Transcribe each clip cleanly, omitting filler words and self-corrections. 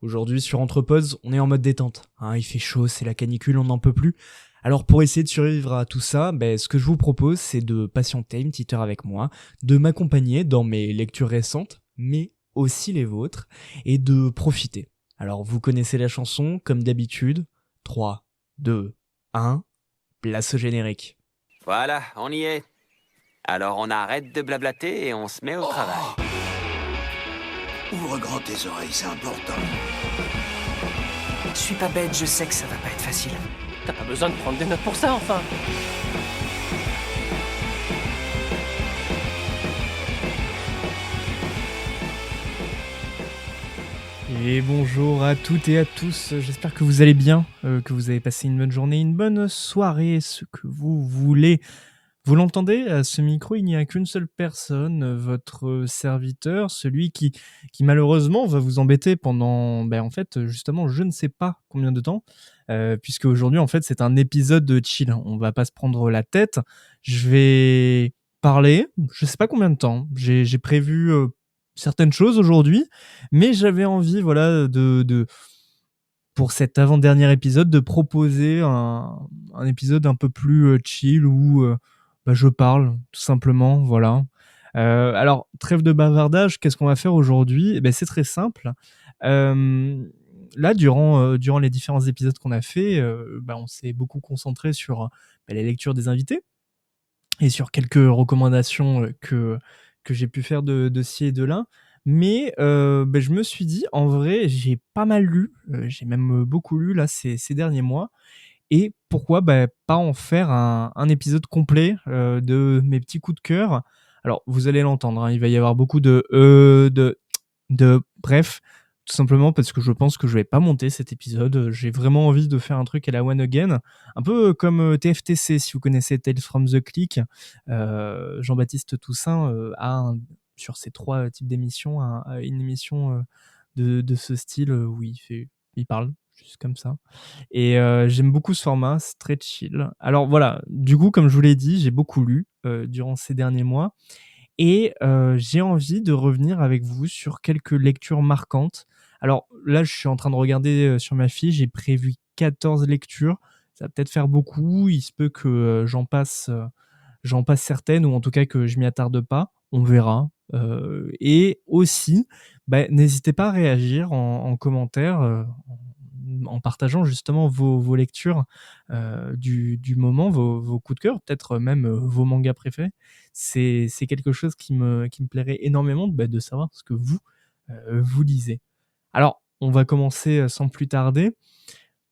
Aujourd'hui, sur Entrepause, on est en mode détente. Hein, il fait chaud, c'est la canicule, on n'en peut plus. Alors pour essayer de survivre à tout ça, ce que je vous propose, c'est de patienter une petite heure avec moi, de m'accompagner dans mes lectures récentes, mais aussi les vôtres, et de profiter. Alors vous connaissez la chanson, comme d'habitude. 3, 2, 1, place au générique. Voilà, on y est. Alors on arrête de blablater et on se met au travail. Ouvre grand tes oreilles, c'est important. Je suis pas bête, je sais que ça va pas être facile. T'as pas besoin de prendre des notes pour ça, enfin. Et bonjour à toutes et à tous, j'espère que vous allez bien, que vous avez passé une bonne journée, une bonne soirée, ce que vous voulez. Vous l'entendez, à ce micro, il n'y a qu'une seule personne, votre serviteur, celui qui malheureusement va vous embêter pendant, en fait, justement, je ne sais pas combien de temps, puisque aujourd'hui, en fait, c'est un épisode de chill. On va pas se prendre la tête. Je vais parler, je sais pas combien de temps. J'ai prévu certaines choses aujourd'hui, mais j'avais envie, voilà, de pour cet avant-dernier épisode, de proposer un épisode un peu plus chill où je parle, tout simplement, voilà. Alors, trêve de bavardage, qu'est-ce qu'on va faire aujourd'hui ? C'est très simple. Là, durant les différents épisodes qu'on a fait, on s'est beaucoup concentré sur les lectures des invités et sur quelques recommandations que j'ai pu faire de ci et de là. Mais je me suis dit, en vrai, j'ai pas mal lu, j'ai même beaucoup lu là ces derniers mois. Et pourquoi pas en faire un épisode complet de mes petits coups de cœur. Alors, vous allez l'entendre, hein, il va y avoir beaucoup de bref, tout simplement parce que je pense que je vais pas monter cet épisode. J'ai vraiment envie de faire un truc à la One Again, un peu comme TFTC, si vous connaissez Tales from the Click. Jean-Baptiste Toussaint sur ces 3 types d'émissions, une émission de ce style où il parle juste comme ça. Et j'aime beaucoup ce format, c'est très chill. Alors voilà, du coup, comme je vous l'ai dit, j'ai beaucoup lu durant ces derniers mois. Et j'ai envie de revenir avec vous sur quelques lectures marquantes. Alors là, je suis en train de regarder sur ma fiche, j'ai prévu 14 lectures. Ça va peut-être faire beaucoup, il se peut que j'en passe certaines, ou en tout cas que je m'y attarde pas, on verra. Et aussi, n'hésitez pas à réagir en commentaire, en partageant justement vos lectures du moment, vos coups de cœur, peut-être même vos mangas préférés. C'est quelque chose qui me plairait énormément de savoir ce que vous lisez. Alors, on va commencer sans plus tarder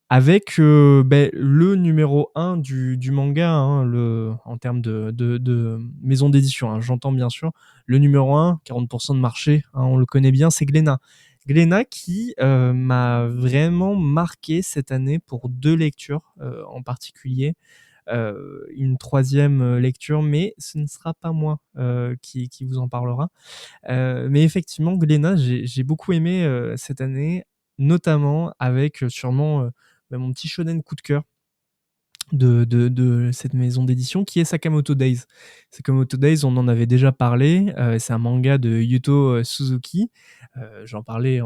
avec le numéro 1 du manga, hein, en termes de maison d'édition, hein, j'entends bien sûr. Le numéro 1, 40% de marché, hein, on le connaît bien, c'est Glénat. Glénat qui m'a vraiment marqué cette année pour 2 lectures en particulier. Une 3e lecture, mais ce ne sera pas moi qui vous en parlera. Mais effectivement, Glénat, j'ai beaucoup aimé cette année, notamment avec sûrement mon petit shonen coup de cœur de cette maison d'édition qui est Sakamoto Days. Sakamoto Days, on en avait déjà parlé, c'est un manga de Yuto Suzuki. J'en parlais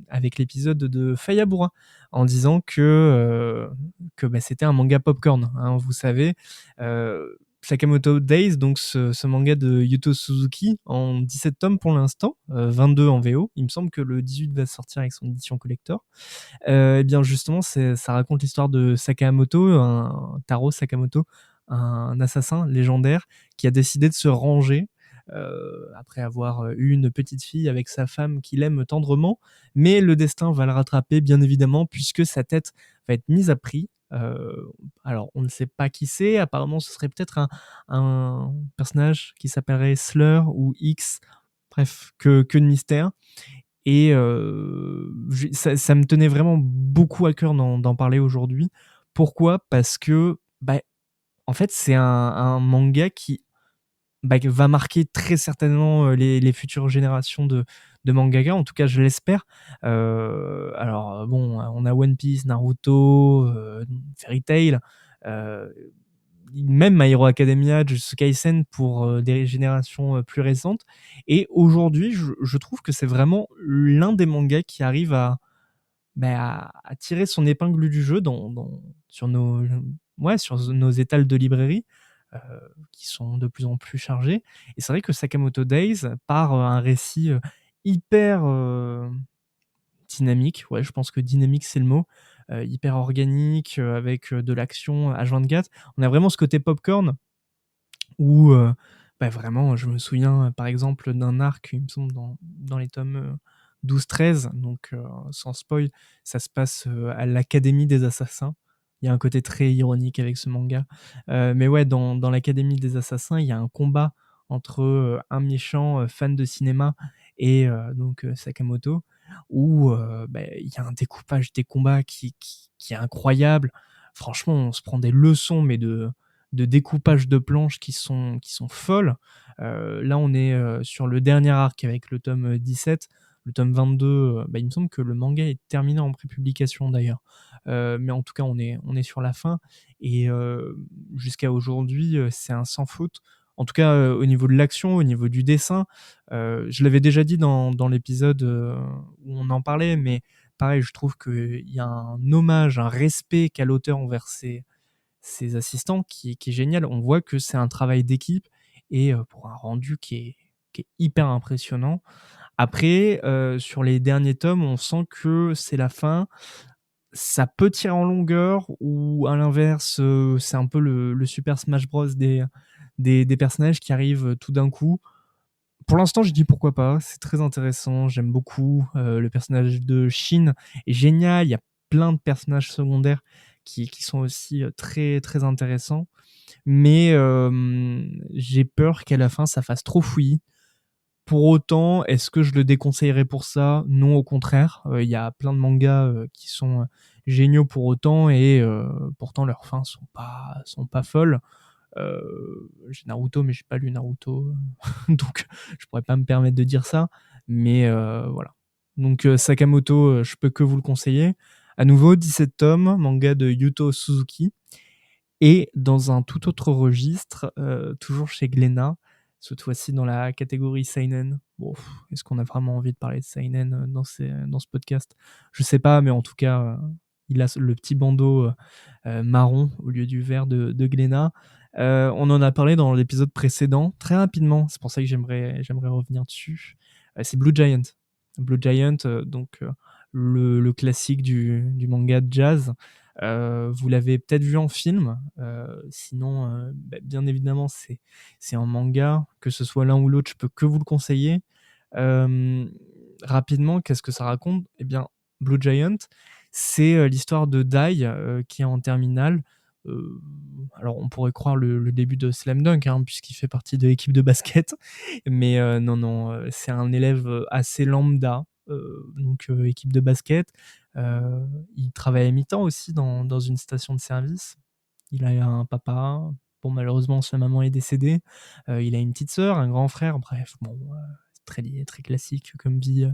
avec l'épisode de Fayabura en disant que c'était un manga popcorn, hein, vous savez. Sakamoto Days, donc ce manga de Yuto Suzuki, en 17 tomes pour l'instant, 22 en VO. Il me semble que le 18 va sortir avec son édition collector. Et bien justement, ça raconte l'histoire de Sakamoto, Taro Sakamoto, un assassin légendaire qui a décidé de se ranger après avoir eu une petite fille avec sa femme qu'il aime tendrement, mais le destin va le rattraper bien évidemment puisque sa tête va être mise à prix. Alors on ne sait pas qui c'est, apparemment ce serait peut-être un personnage qui s'appellerait Slur ou X, bref, que de mystère. Et ça me tenait vraiment beaucoup à cœur d'en parler aujourd'hui. Pourquoi ? Parce que, en fait, c'est un manga qui va marquer très certainement les futures générations de mangaka. En tout cas, je l'espère. Alors, bon, on a One Piece, Naruto, Fairy Tail, même My Hero Academia, Jujutsu Kaisen pour des générations plus récentes. Et aujourd'hui, je trouve que c'est vraiment l'un des mangas qui arrive à à tirer son épingle du jeu sur nos étals de librairie, euh, qui sont de plus en plus chargés. Et c'est vrai que Sakamoto Days, par un récit hyper dynamique, ouais, je pense que dynamique c'est le mot, hyper organique, avec de l'action H24. On a vraiment ce côté popcorn où vraiment, je me souviens par exemple d'un arc, il me semble, dans les tomes 12-13, donc sans spoil, ça se passe à l'Académie des Assassins. Il y a un côté très ironique avec ce manga. Mais ouais, dans l'Académie des Assassins, il y a un combat entre un méchant fan de cinéma et donc Sakamoto, où il y a un découpage des combats qui est incroyable. Franchement, on se prend des leçons, mais de découpage de planches qui sont folles. Là, on est sur le dernier arc avec le tome 17. Le tome 22, il me semble que le manga est terminé en prépublication d'ailleurs. Mais en tout cas, on est sur la fin. Et jusqu'à aujourd'hui, c'est un sans faute. En tout cas, au niveau de l'action, au niveau du dessin, je l'avais déjà dit dans l'épisode où on en parlait, mais pareil, je trouve qu'il y a un hommage, un respect qu'a l'auteur envers ses assistants qui est génial. On voit que c'est un travail d'équipe et pour un rendu qui est hyper impressionnant. Après, sur les derniers tomes, on sent que c'est la fin. Ça peut tirer en longueur ou à l'inverse, c'est un peu le Super Smash Bros des personnages qui arrivent tout d'un coup. Pour l'instant, je dis pourquoi pas. C'est très intéressant. J'aime beaucoup. Le personnage de Shin est génial. Il y a plein de personnages secondaires qui sont aussi très, très intéressants. Mais j'ai peur qu'à la fin, ça fasse trop fouillis. Pour autant, est-ce que je le déconseillerais pour ça? Non, au contraire. Il y a plein de mangas qui sont géniaux pour autant et pourtant leurs fins sont pas folles. J'ai Naruto, mais j'ai pas lu Naruto, donc je pourrais pas me permettre de dire ça. Mais voilà. Donc Sakamoto, je peux que vous le conseiller. À nouveau, 17 tomes, manga de Yuto Suzuki. Et dans un tout autre registre, toujours chez Glénat, cette fois-ci dans la catégorie Seinen. Bon, est-ce qu'on a vraiment envie de parler de Seinen dans ce podcast? Je sais pas, mais en tout cas, il a le petit bandeau marron au lieu du vert de Glénat. On en a parlé dans l'épisode précédent, très rapidement, c'est pour ça que j'aimerais revenir dessus. C'est Blue Giant. Blue Giant, le classique du manga de jazz. Vous l'avez peut-être vu en film, sinon, bien évidemment, c'est un manga, que ce soit l'un ou l'autre, je peux que vous le conseiller. Rapidement, qu'est-ce que ça raconte? Eh bien, Blue Giant, c'est l'histoire de Dai qui est en terminale. Alors, on pourrait croire le début de Slam Dunk, hein, puisqu'il fait partie de l'équipe de basket, mais non, c'est un élève assez lambda, donc équipe de basket. Il travaille à mi-temps aussi dans une station de service. Il a un papa. Bon, malheureusement, sa maman est décédée. Il a une petite sœur, un grand frère. Bref, bon, c'est très classique comme vie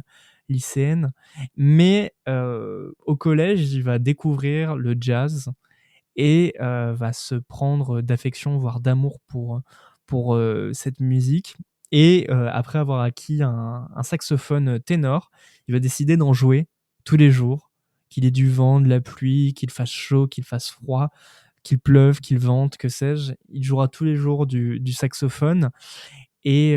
lycéenne. Mais au collège, il va découvrir le jazz et va se prendre d'affection, voire d'amour pour cette musique. Et après avoir acquis un saxophone ténor, il va décider d'en jouer tous les jours, qu'il ait du vent, de la pluie, qu'il fasse chaud, qu'il fasse froid, qu'il pleuve, qu'il vente, que sais-je. Il jouera tous les jours du saxophone. Et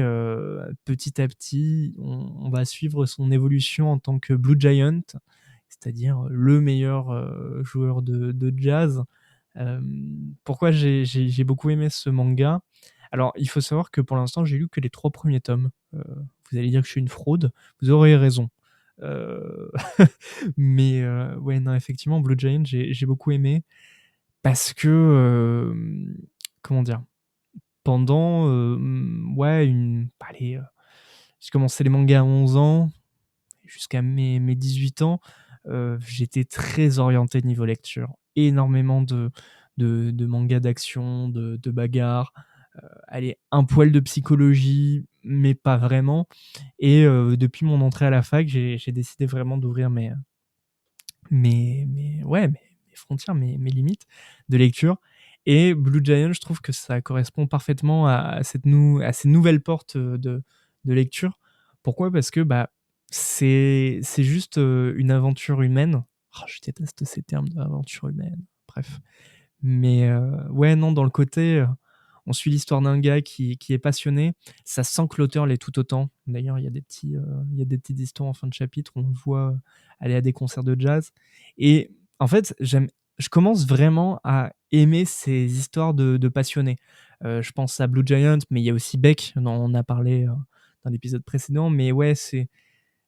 petit à petit, on va suivre son évolution en tant que Blue Giant, c'est-à-dire le meilleur joueur de jazz. Pourquoi j'ai beaucoup aimé ce manga? Alors, il faut savoir que pour l'instant, j'ai lu que les 3 premiers tomes. Vous allez dire que je suis une fraude, vous auriez raison. Euh, mais ouais, non, effectivement, Blue Giant, j'ai beaucoup aimé parce que, comment dire, pendant, ouais, allez, j'ai commencé les mangas à 11 ans, jusqu'à mes 18 ans, j'étais très orienté niveau lecture. Énormément de mangas d'action, de bagarres, allez, un poil de psychologie, mais pas vraiment. Et depuis mon entrée à la fac, j'ai décidé vraiment d'ouvrir mes frontières, mes limites de lecture. Et Blue Giant, je trouve que ça correspond parfaitement à ces nouvelles portes de lecture. Pourquoi? Parce que c'est juste une aventure humaine Je déteste ces termes d'aventure humaine. Bref. Mais ouais, non, dans le côté, on suit l'histoire d'un gars qui est passionné. Ça sent que l'auteur l'est tout autant. D'ailleurs, il y a des petites histoires en fin de chapitre où on le voit aller à des concerts de jazz. Et en fait, je commence vraiment à aimer ces histoires de passionnés. Je pense à Blue Giant, mais il y a aussi Beck, dont on a parlé dans l'épisode précédent. Mais ouais, c'est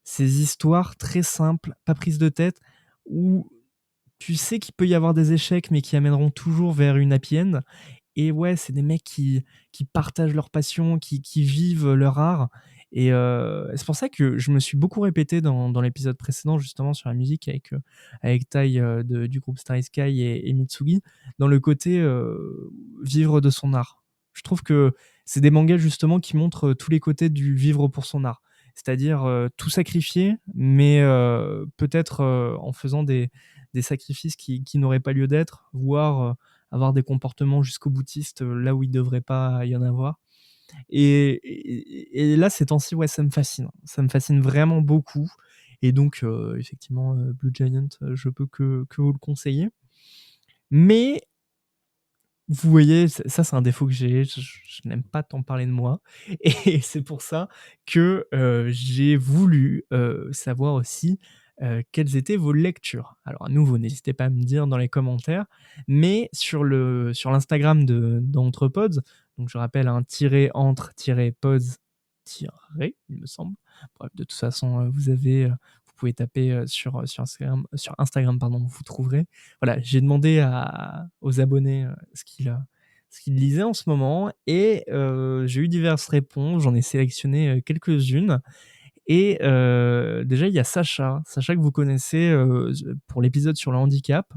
ces histoires très simples, pas prises de tête, où tu sais qu'il peut y avoir des échecs, mais qui amèneront toujours vers une happy end. Et ouais, c'est des mecs qui partagent leur passion, qui vivent leur art. Et c'est pour ça que je me suis beaucoup répété dans l'épisode précédent, justement, sur la musique avec Tai du groupe Starry Sky et Mitsugi, dans le côté vivre de son art. Je trouve que c'est des mangas, justement, qui montrent tous les côtés du vivre pour son art. C'est-à-dire tout sacrifier, mais peut-être en faisant des sacrifices qui n'auraient pas lieu d'être, voire avoir des comportements jusqu'au boutiste là où il ne devrait pas y en avoir. Et là, ces temps-ci, ouais, ça me fascine. Ça me fascine vraiment beaucoup. Et donc, effectivement, Blue Giant, je peux que vous le conseiller. Mais vous voyez, ça c'est un défaut que j'ai, je n'aime pas tant parler de moi. Et c'est pour ça que j'ai voulu savoir aussi quelles étaient vos lectures. Alors à nouveau, n'hésitez pas à me dire dans les commentaires, mais sur l'Instagram d'Entrepods, donc je rappelle un tiret entre tiret pods tiret, il me semble. Bref, de toute façon, vous pouvez taper sur Instagram, pardon, vous trouverez. Voilà, j'ai demandé aux abonnés ce qu'ils lisaient en ce moment et j'ai eu diverses réponses. J'en ai sélectionné quelques-unes. Et déjà, il y a Sacha que vous connaissez pour l'épisode sur le handicap,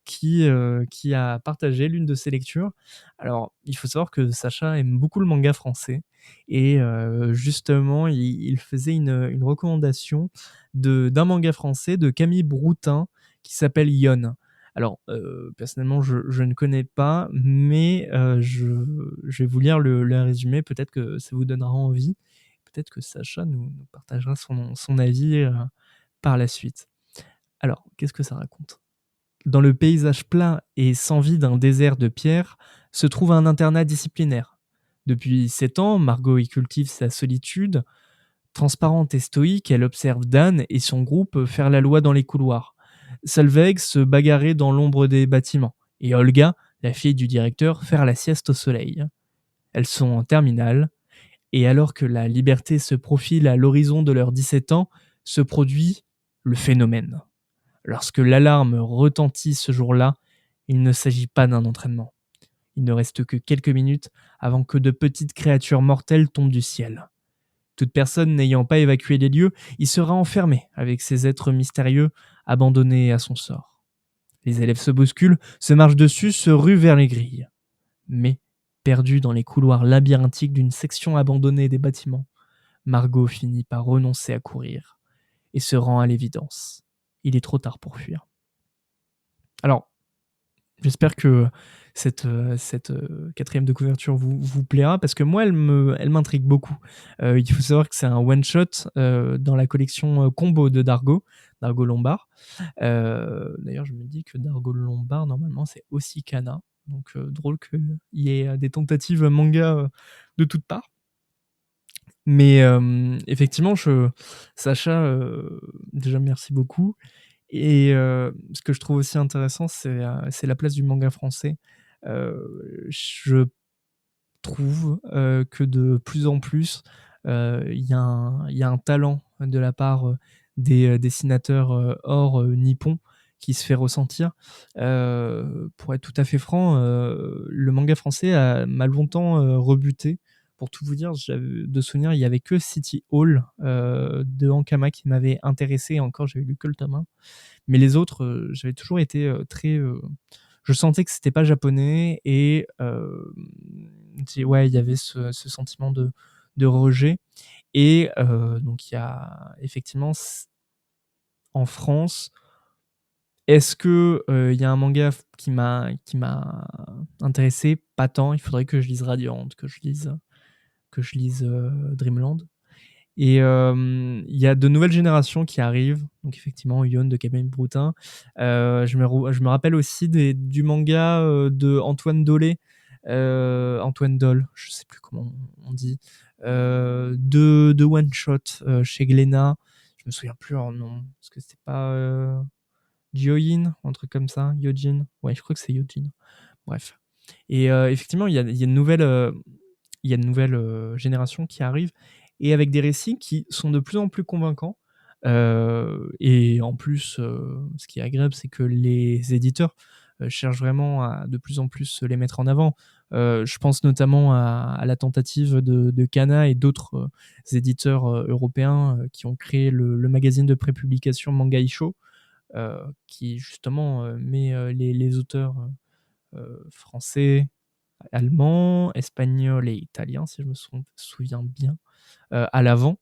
qui a partagé l'une de ses lectures. Alors, il faut savoir que Sacha aime beaucoup le manga français et justement, il faisait une recommandation d'un manga français de Camille Broutin qui s'appelle Yon. Alors, personnellement, je ne connais pas, mais je vais vous lire le résumé, peut-être que ça vous donnera envie. Peut-être que Sacha nous partagera son avis par la suite. Alors, qu'est-ce que ça raconte ? Dans le paysage plat et sans vie d'un désert de pierre se trouve un internat disciplinaire. Depuis 7 ans, Margot y cultive sa solitude. Transparente et stoïque, elle observe Dan et son groupe faire la loi dans les couloirs. Solveig se bagarrer dans l'ombre des bâtiments. Et Olga, la fille du directeur, faire la sieste au soleil. Elles sont en terminale. Et alors que la liberté se profile à l'horizon de leurs 17 ans, se produit le phénomène. Lorsque l'alarme retentit ce jour-là, il ne s'agit pas d'un entraînement. Il ne reste que quelques minutes avant que de petites créatures mortelles tombent du ciel. Toute personne n'ayant pas évacué les lieux y sera enfermée avec ces êtres mystérieux abandonnés à son sort. Les élèves se bousculent, se marchent dessus, se ruent vers les grilles. Mais, perdue dans les couloirs labyrinthiques d'une section abandonnée des bâtiments, Margot finit par renoncer à courir et se rend à l'évidence. Il est trop tard pour fuir. Alors, j'espère que cette quatrième de couverture vous plaira, parce que moi, elle m'intrigue beaucoup. Il faut savoir que c'est un one-shot dans la collection Combo de Dargo Lombard. D'ailleurs, je me dis que Dargo Lombard, normalement, c'est aussi Kana. Donc, drôle qu'il y ait des tentatives manga de toutes parts. Mais effectivement, Sacha, déjà merci beaucoup. Et ce que je trouve aussi intéressant, c'est la place du manga français. Je trouve que de plus en plus, il y a un talent de la part des dessinateurs hors nippon qui se fait ressentir. Pour être tout à fait franc, le manga français m'a longtemps rebuté. Pour tout vous dire, de souvenir, il n'y avait que City Hall de Ankama qui m'avait intéressé. Et encore, j'avais lu que le tome 1. Mais les autres, j'avais toujours été très... je sentais que c'était pas japonais et ouais, il y avait ce sentiment de rejet. Et donc, il y a effectivement, en France, est-ce que il y a un manga qui m'a intéressé ? Pas tant. Il faudrait que je lise Radiant, que je lise Dreamland. Et il y a de nouvelles générations qui arrivent. Donc effectivement, Yon de Camille Broutin. Je me rappelle aussi du manga de Antoine Dolé. Antoine Doll, je sais plus comment on dit. De One Shot chez Glénat. Je me souviens plus leur nom. Parce que c'était pas Jyoin, un truc comme ça. Yojin. Ouais, je crois que c'est Yojin. Bref. Et effectivement, il y a une nouvelle génération qui arrive et avec des récits qui sont de plus en plus convaincants. Et en plus, ce qui est agréable, c'est que les éditeurs cherchent vraiment à de plus en plus les mettre en avant. Je pense notamment à la tentative de Kana et d'autres éditeurs européens qui ont créé le magazine de prépublication Manga Isho, qui justement met les auteurs français, allemand, espagnol et italien, si je me souviens bien, à l'avant.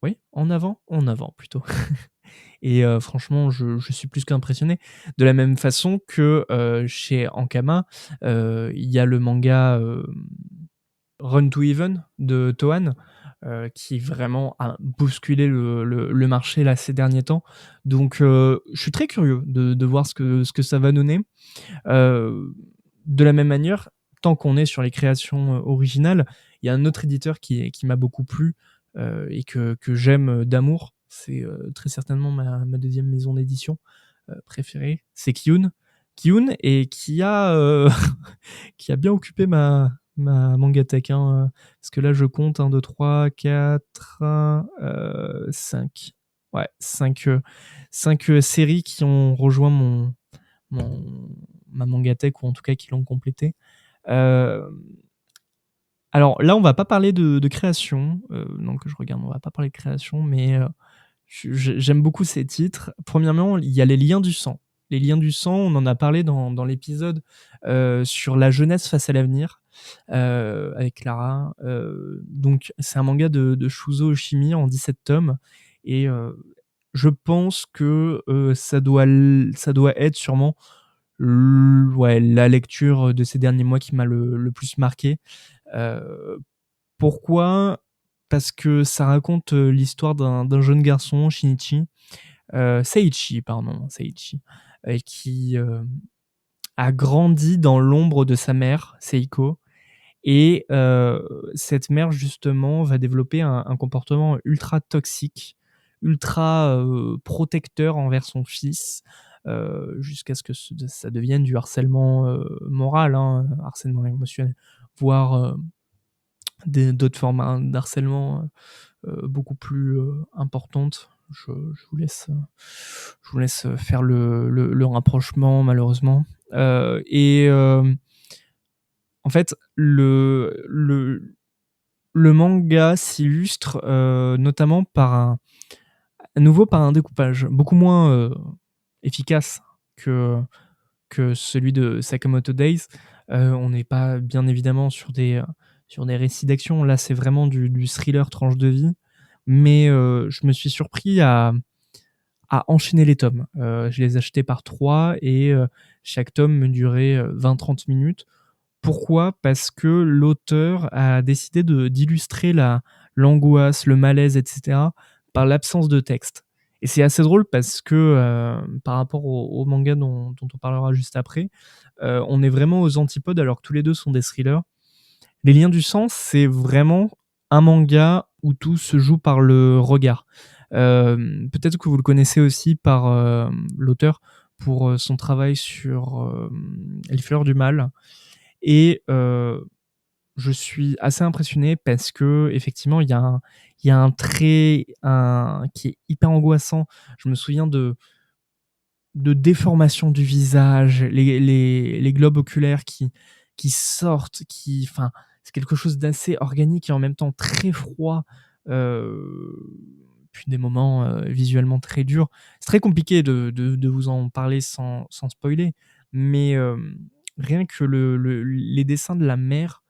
Oui, en avant plutôt. Et franchement, je suis plus qu'impressionné. De la même façon que chez Ankama, il y a le manga Run to Even de Tohan, qui vraiment a bousculé le marché là, ces derniers temps. Donc, je suis très curieux de voir ce que ça va donner. De la même manière, tant qu'on est sur les créations originales, il y a un autre éditeur qui m'a beaucoup plu et que j'aime d'amour. C'est très certainement ma deuxième maison d'édition préférée. C'est Kiyun. Kiyun et qui a bien occupé ma mangatech. Parce que là, je compte 1, 2, 3, 4, 5. Ouais, 5 séries qui ont rejoint mon, ma mangatech, ou en tout cas qui l'ont complété. Euh, alors là, on va pas parler de création. Donc je regarde, on va pas parler de création, mais j'aime beaucoup ces titres. Premièrement, il y a les liens du sang. Les liens du sang, on en a parlé dans l'épisode sur la jeunesse face à l'avenir avec Clara. Donc c'est un manga de Shuzo Oshimi en 17 tomes. Et je pense que ça doit être sûrement ouais, la lecture de ces derniers mois qui m'a le plus marqué. Euh, Pourquoi ? Parce que ça raconte l'histoire d'un jeune garçon, Seiichi, pardon, Seiichi, qui a grandi dans l'ombre de sa mère, Seiko. Et cette mère, justement, va développer un comportement ultra toxique, ultra protecteur envers son fils, jusqu'à ce que ça devienne du harcèlement moral, harcèlement émotionnel, voire d'autres formes d'harcèlement beaucoup plus importantes. Je vous laisse faire le rapprochement, malheureusement. Et en fait, le manga s'illustre notamment à nouveau par un découpage beaucoup moins efficace que celui de Sakamoto Days. On n'est pas bien évidemment sur des récits d'action. Là, c'est vraiment du thriller tranche de vie. Mais je me suis surpris à enchaîner les tomes. Je les achetais par 3 et chaque tome me durait 20-30 minutes. Pourquoi ? Parce que l'auteur a décidé d'illustrer l'angoisse, le malaise, etc. par l'absence de texte. Et c'est assez drôle parce que par rapport au manga dont on parlera juste après, on est vraiment aux antipodes alors que tous les deux sont des thrillers. Les liens du sang, c'est vraiment un manga où tout se joue par le regard. Peut-être que vous le connaissez aussi par l'auteur pour son travail sur Les Fleurs du Mal. Et je suis assez impressionné parce que effectivement il y a un trait qui est hyper angoissant. Je me souviens de déformation du visage, les globes oculaires qui sortent, enfin, c'est quelque chose d'assez organique et en même temps très froid. Puis des moments visuellement très durs. C'est très compliqué de vous en parler sans spoiler, mais rien que les dessins de la mère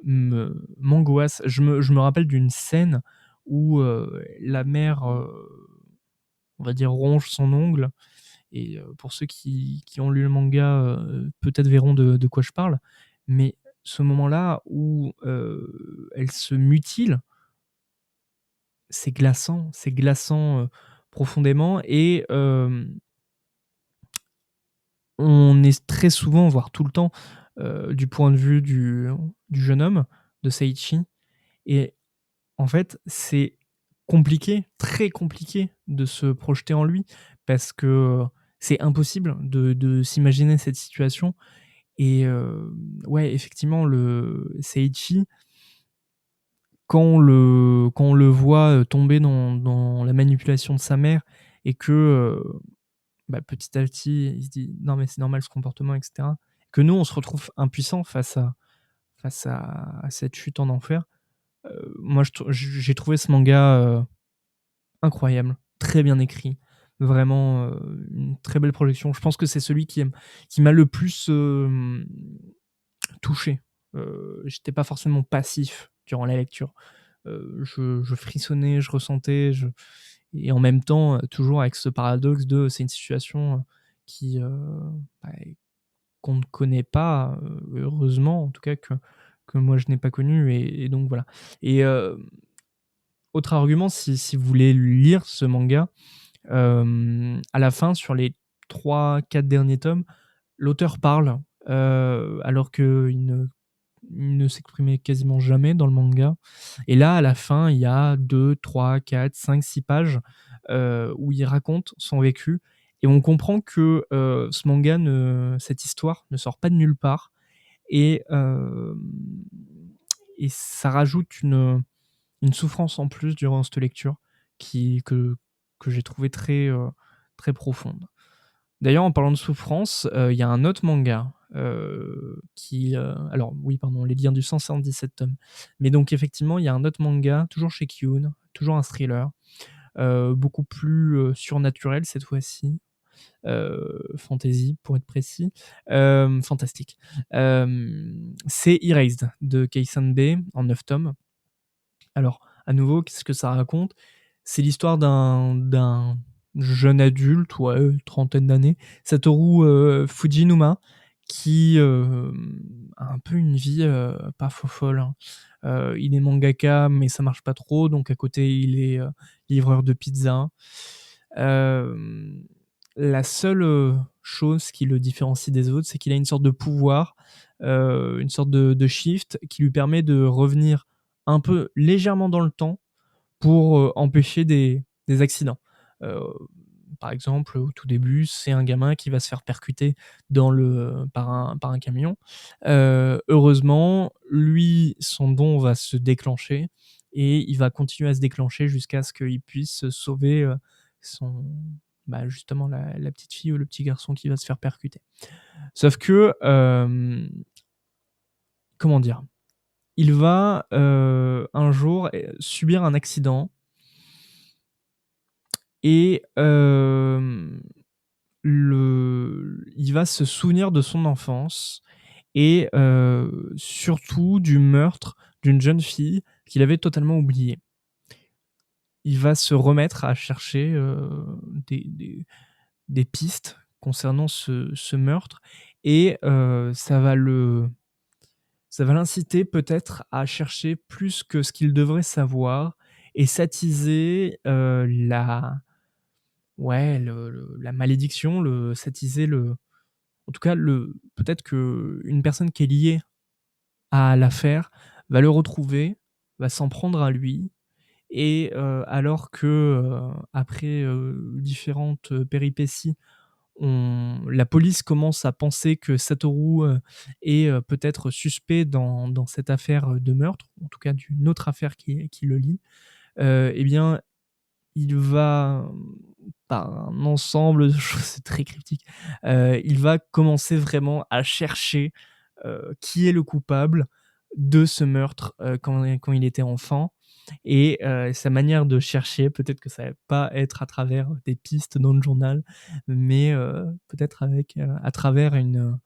m'angoissent. Je me rappelle d'une scène où la mère, on va dire, ronge son ongle. Et pour ceux qui ont lu le manga, peut-être verront de quoi je parle. Mais ce moment-là où elle se mutile, c'est glaçant profondément et on est très souvent, voire tout le temps, du point de vue du jeune homme, de Seiichi et en fait, c'est compliqué, très compliqué de se projeter en lui parce que, c'est impossible de s'imaginer cette situation et ouais, effectivement, le Seiichi, quand on le voit, tomber dans la manipulation de sa mère et que, bah, petit à petit, il se dit: «Non mais c'est normal ce comportement» et cetera. Que nous, on se retrouve impuissants face à cette chute en enfer. Moi j'ai trouvé ce manga, incroyable, très bien écrit, vraiment, une très belle projection. Je pense que c'est celui qui m'a le plus, touché. J'étais pas forcément passif durant la lecture. Je frissonnais, je ressentais, et en même temps, toujours avec ce paradoxe de c'est une situation, qui, bah, qu'on ne connaît pas, heureusement en tout cas que moi je n'ai pas connu et donc voilà et autre argument si vous voulez lire ce manga, à la fin sur les 3-4 derniers tomes, l'auteur parle, alors qu'il ne s'exprimait quasiment jamais dans le manga et là, à la fin, il y a 2-3-4-5-6 pages, où il raconte son vécu et on comprend que, cette histoire ne sort pas de nulle part et ça rajoute une souffrance en plus durant cette lecture que j'ai trouvé très profonde. D'ailleurs, en parlant de souffrance, il y a un autre manga, alors oui, pardon, Les Liens du sang, c'est en 17 tomes. Mais donc effectivement, il y a un autre manga, toujours chez Kiun, toujours un thriller, beaucoup plus, surnaturel cette fois-ci, fantasy pour être précis, fantastique. C'est Erased de Keisan-be en 9 tomes. Alors, à nouveau, qu'est-ce que ça raconte? C'est l'histoire d'un jeune adulte, ouais, trentaine d'années, Satoru Fujinuma, qui a un peu une vie pas fofolle, hein. Il est mangaka, mais ça marche pas trop, donc à côté, il est livreur de pizza. Euh, la seule chose qui le différencie des autres, c'est qu'il a une sorte de pouvoir, une sorte de shift qui lui permet de revenir un peu légèrement dans le temps pour empêcher des accidents. Euh, Par exemple, au tout début, c'est un gamin qui va se faire percuter par un camion. Heureusement, lui, son don va se déclencher et il va continuer à se déclencher jusqu'à ce qu'il puisse sauver son, justement la petite fille ou le petit garçon qui va se faire percuter. Sauf que, comment dire, il va un jour subir un accident et il va se souvenir de son enfance et surtout du meurtre d'une jeune fille qu'il avait totalement oubliée. Il va se remettre à chercher des pistes concernant ce meurtre et ça va l'inciter peut-être à chercher plus que ce qu'il devrait savoir et s'attiser la malédiction, s'attiser en tout cas, peut-être qu'une personne qui est liée à l'affaire va le retrouver, va s'en prendre à lui et alors que, après, différentes péripéties, la police commence à penser que Satoru est peut-être suspect dans cette affaire de meurtre, en tout cas d'une autre affaire qui le lie, eh bien, il va, par un ensemble de choses, c'est très cryptique, il va commencer vraiment à chercher qui est le coupable de ce meurtre quand il était enfant. Et sa manière de chercher, peut-être que ça va pas être à travers des pistes dans le journal, mais peut-être à travers une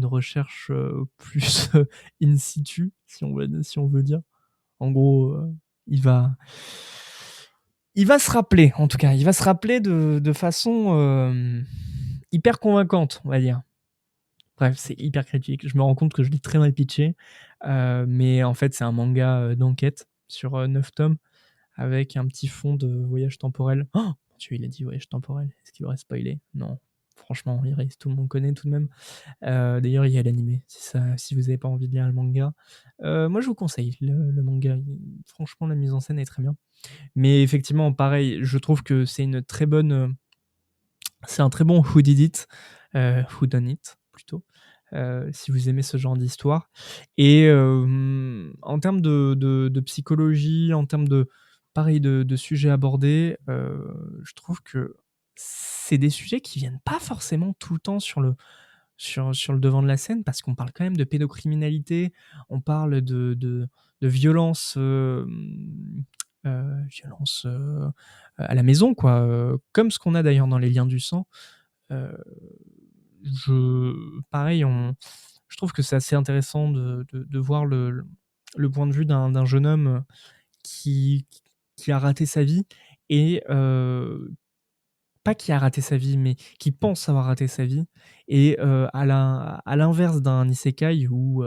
recherche plus in situ, si on veut dire. En gros, il va se rappeler, en tout cas, il va se rappeler de façon hyper convaincante, on va dire. Bref, c'est hyper critique. Je me rends compte que je l'ai très mal pitché, mais en fait, c'est un manga d'enquête sur 9 tomes avec un petit fond de voyage temporel. Oh mon Dieu, il a dit voyage temporel. Est-ce qu'il aurait spoilé? Non. Franchement, tout le monde connaît tout de même. D'ailleurs, il y a l'animé, si vous n'avez pas envie de lire le manga. Moi, je vous conseille le manga. Franchement, la mise en scène est très bien. Mais effectivement, pareil, je trouve que c'est une très bonne... c'est un très bon Who Did It, Who Done It, plutôt, si vous aimez ce genre d'histoire. Et en termes de psychologie, en termes pareil, de sujets abordés, je trouve que c'est des sujets qui viennent pas forcément tout le temps sur le devant de la scène, parce qu'on parle quand même de pédocriminalité, on parle de violence, violence à la maison, quoi, comme ce qu'on a d'ailleurs dans Les Liens du sang. Euh, Pareil, je trouve que c'est assez intéressant de voir le point de vue d'un jeune homme qui, qui a raté sa vie et pas qui a raté sa vie, mais qui pense avoir raté sa vie. Et à l'inverse d'un isekai où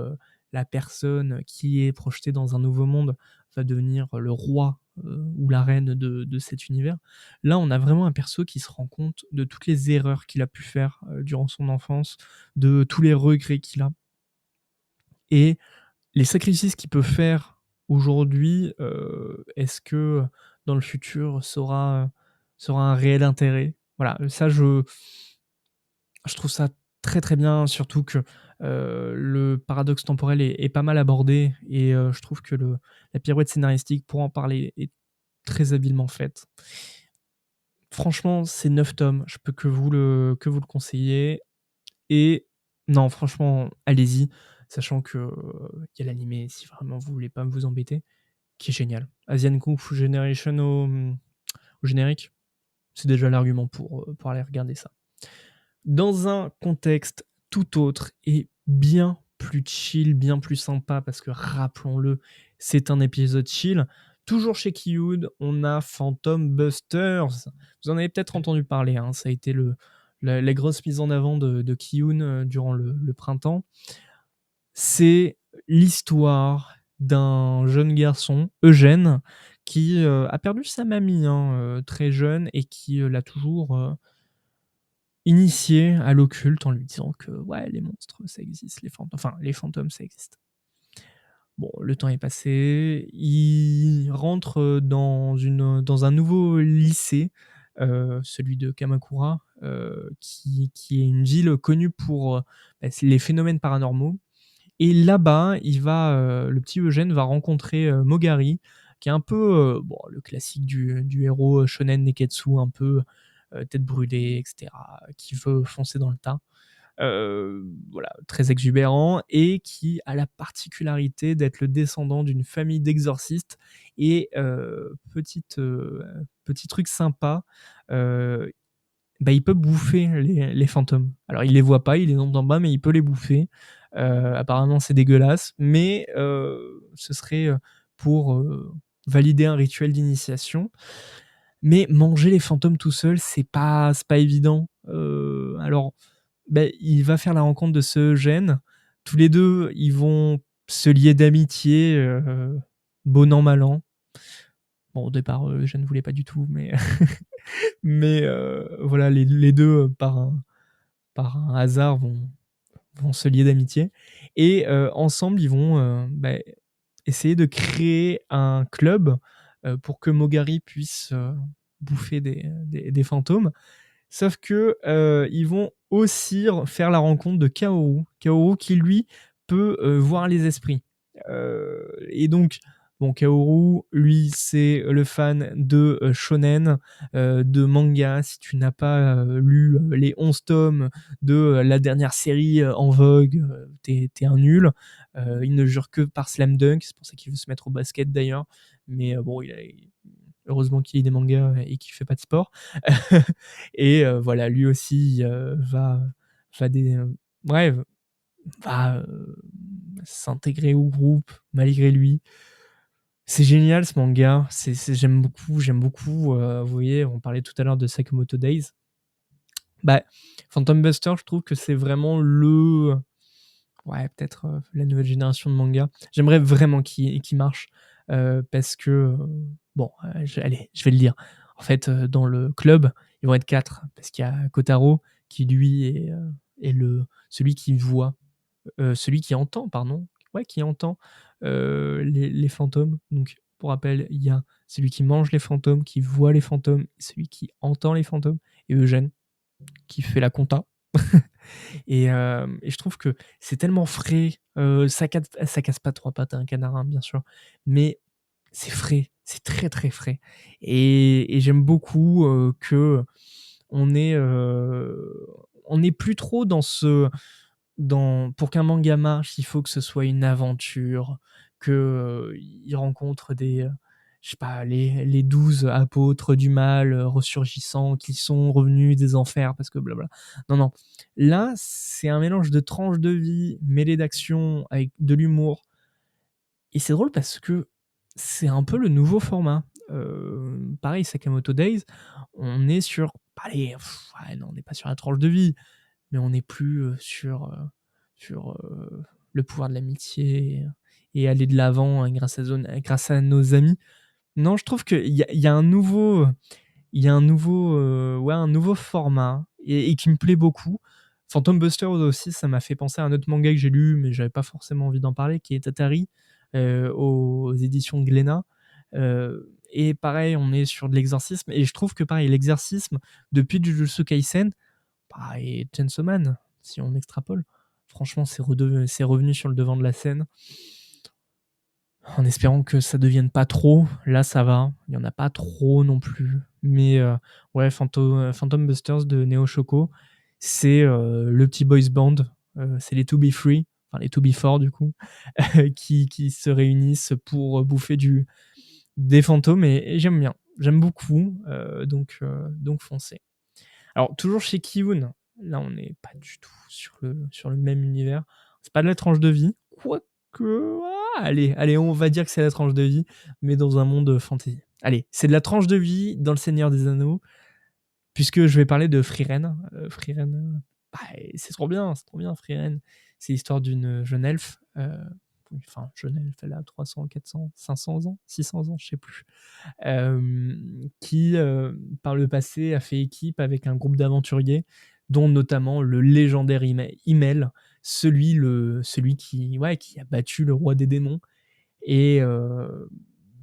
la personne qui est projetée dans un nouveau monde va devenir le roi ou la reine de cet univers, là on a vraiment un perso qui se rend compte de toutes les erreurs qu'il a pu faire durant son enfance, de tous les regrets qu'il a. Et les sacrifices qu'il peut faire aujourd'hui, est-ce que dans le futur ça aura un réel intérêt? Voilà, ça je trouve ça très très bien, surtout que le paradoxe temporel est pas mal abordé, et je trouve que la pirouette scénaristique pour en parler est très habilement faite. Franchement, c'est 9 tomes, je peux que vous le conseiller. Et non, franchement, allez-y, sachant que y a l'animé, si vraiment vous voulez pas vous embêter, qui est génial. Asian Kung Fu Generation au générique, c'est déjà l'argument pour aller regarder ça. Dans un contexte tout autre et bien plus chill, bien plus sympa, parce que rappelons-le, c'est un épisode chill. Toujours chez Kiyud, on a Phantom Busters. Vous en avez peut-être entendu parler, hein, ça a été la grosse mise en avant de Kiyun durant le printemps. C'est l'histoire d'un jeune garçon, Eugène, qui a perdu sa mamie très jeune, et qui l'a toujours initié à l'occulte en lui disant que ouais, les monstres ça existe, les fantômes ça existe. Bon, le temps est passé, il rentre dans un nouveau lycée, celui de Kamakura, qui est une ville connue pour les phénomènes paranormaux. Et là-bas, le petit Eugène va rencontrer Mogari, qui est un peu le classique du héros shonen neketsu, un peu tête brûlée, etc., qui veut foncer dans le tas. Voilà, très exubérant, et qui a la particularité d'être le descendant d'une famille d'exorcistes. Et petit truc sympa, il peut bouffer les fantômes. Alors il les voit pas, il les entend pas, mais il peut les bouffer. Apparemment c'est dégueulasse, mais ce serait pour valider un rituel d'initiation. Mais manger les fantômes tout seul, c'est pas évident. Alors il va faire la rencontre de ce Eugène. Tous les deux, ils vont se lier d'amitié, bon an, mal an. Bon, au départ, Eugène ne voulait pas du tout, mais, mais voilà, les deux, par un hasard, vont se lier d'amitié. Et ensemble, ils vont essayer de créer un club pour que Mogari puisse bouffer des fantômes. Sauf que ils vont aussi faire la rencontre de Kaoru. Kaoru qui, lui, peut voir les esprits. Et donc, Kaoru, lui, c'est le fan de shonen, de manga. Si tu n'as pas lu les 11 tomes de la dernière série en vogue, t'es un nul. Il ne jure que par Slam Dunk, c'est pour ça qu'il veut se mettre au basket d'ailleurs. Mais heureusement qu'il lit des mangas et qu'il fait pas de sport. Et voilà, lui aussi va s'intégrer au groupe malgré lui. C'est génial ce manga, j'aime beaucoup. Vous voyez, on parlait tout à l'heure de Sakamoto Days. Phantom Buster, je trouve que c'est vraiment peut-être la nouvelle génération de manga. J'aimerais vraiment qu'il marche, parce que Bon, allez, je vais le dire. En fait, dans le club, ils vont être 4 parce qu'il y a Kotaro qui lui est celui qui voit, celui qui entend, pardon, ouais, qui entend les fantômes. Donc, pour rappel, il y a celui qui mange les fantômes, qui voit les fantômes, et celui qui entend les fantômes, et Eugène qui fait la compta. Et je trouve que c'est tellement frais. Ça casse pas trois pattes à un canard, hein, bien sûr, mais c'est frais, c'est très très frais. Et j'aime beaucoup que on est plus trop pour qu'un manga marche, il faut que ce soit une aventure, que il rencontre je sais pas, les 12 apôtres du mal ressurgissants qui sont revenus des enfers parce que blabla. Non, non. Là, c'est un mélange de tranches de vie mêlées d'action avec de l'humour. Et c'est drôle parce que c'est un peu le nouveau format. Pareil, Sakamoto Days, on est sur. Allez, ouais, non, on n'est pas sur la tranche de vie, mais on n'est plus sur le pouvoir de l'amitié et aller de l'avant grâce à nos amis. Non, je trouve qu'il y a un nouveau, ouais, un nouveau format et qui me plaît beaucoup. Phantom Buster aussi, ça m'a fait penser à un autre manga que j'ai lu, mais j'avais pas forcément envie d'en parler, qui est Tatari, aux éditions de Glénat. Et pareil, on est sur de l'exorcisme, et je trouve que pareil, l'exorcisme, depuis Jujutsu Kaisen, et Chainsaw Man, si on extrapole, franchement, c'est revenu sur le devant de la scène. En espérant que ça devienne pas trop. Là, ça va. Il y en a pas trop non plus. Mais ouais, Phantom Busters de Neo Shoko, c'est le petit boys band. C'est les To Be Free, enfin les To Be Four du coup, qui se réunissent pour bouffer des fantômes. Et j'aime bien. J'aime beaucoup. Donc foncez. Alors, toujours chez Kiun, là, on n'est pas du tout sur le même univers. C'est pas de la tranche de vie, quoique. Allez, on va dire que c'est la tranche de vie, mais dans un monde fantasy. Allez, c'est de la tranche de vie dans Le Seigneur des Anneaux, puisque je vais parler de Frieren. Frieren, c'est trop bien, Frieren. C'est l'histoire d'une jeune elfe. Enfin, jeune elfe, elle a 300, 400, 500 ans, 600 ans, je sais plus. Qui, par le passé, a fait équipe avec un groupe d'aventuriers, dont notamment le légendaire Himmel, celui qui a battu le roi des démons. Et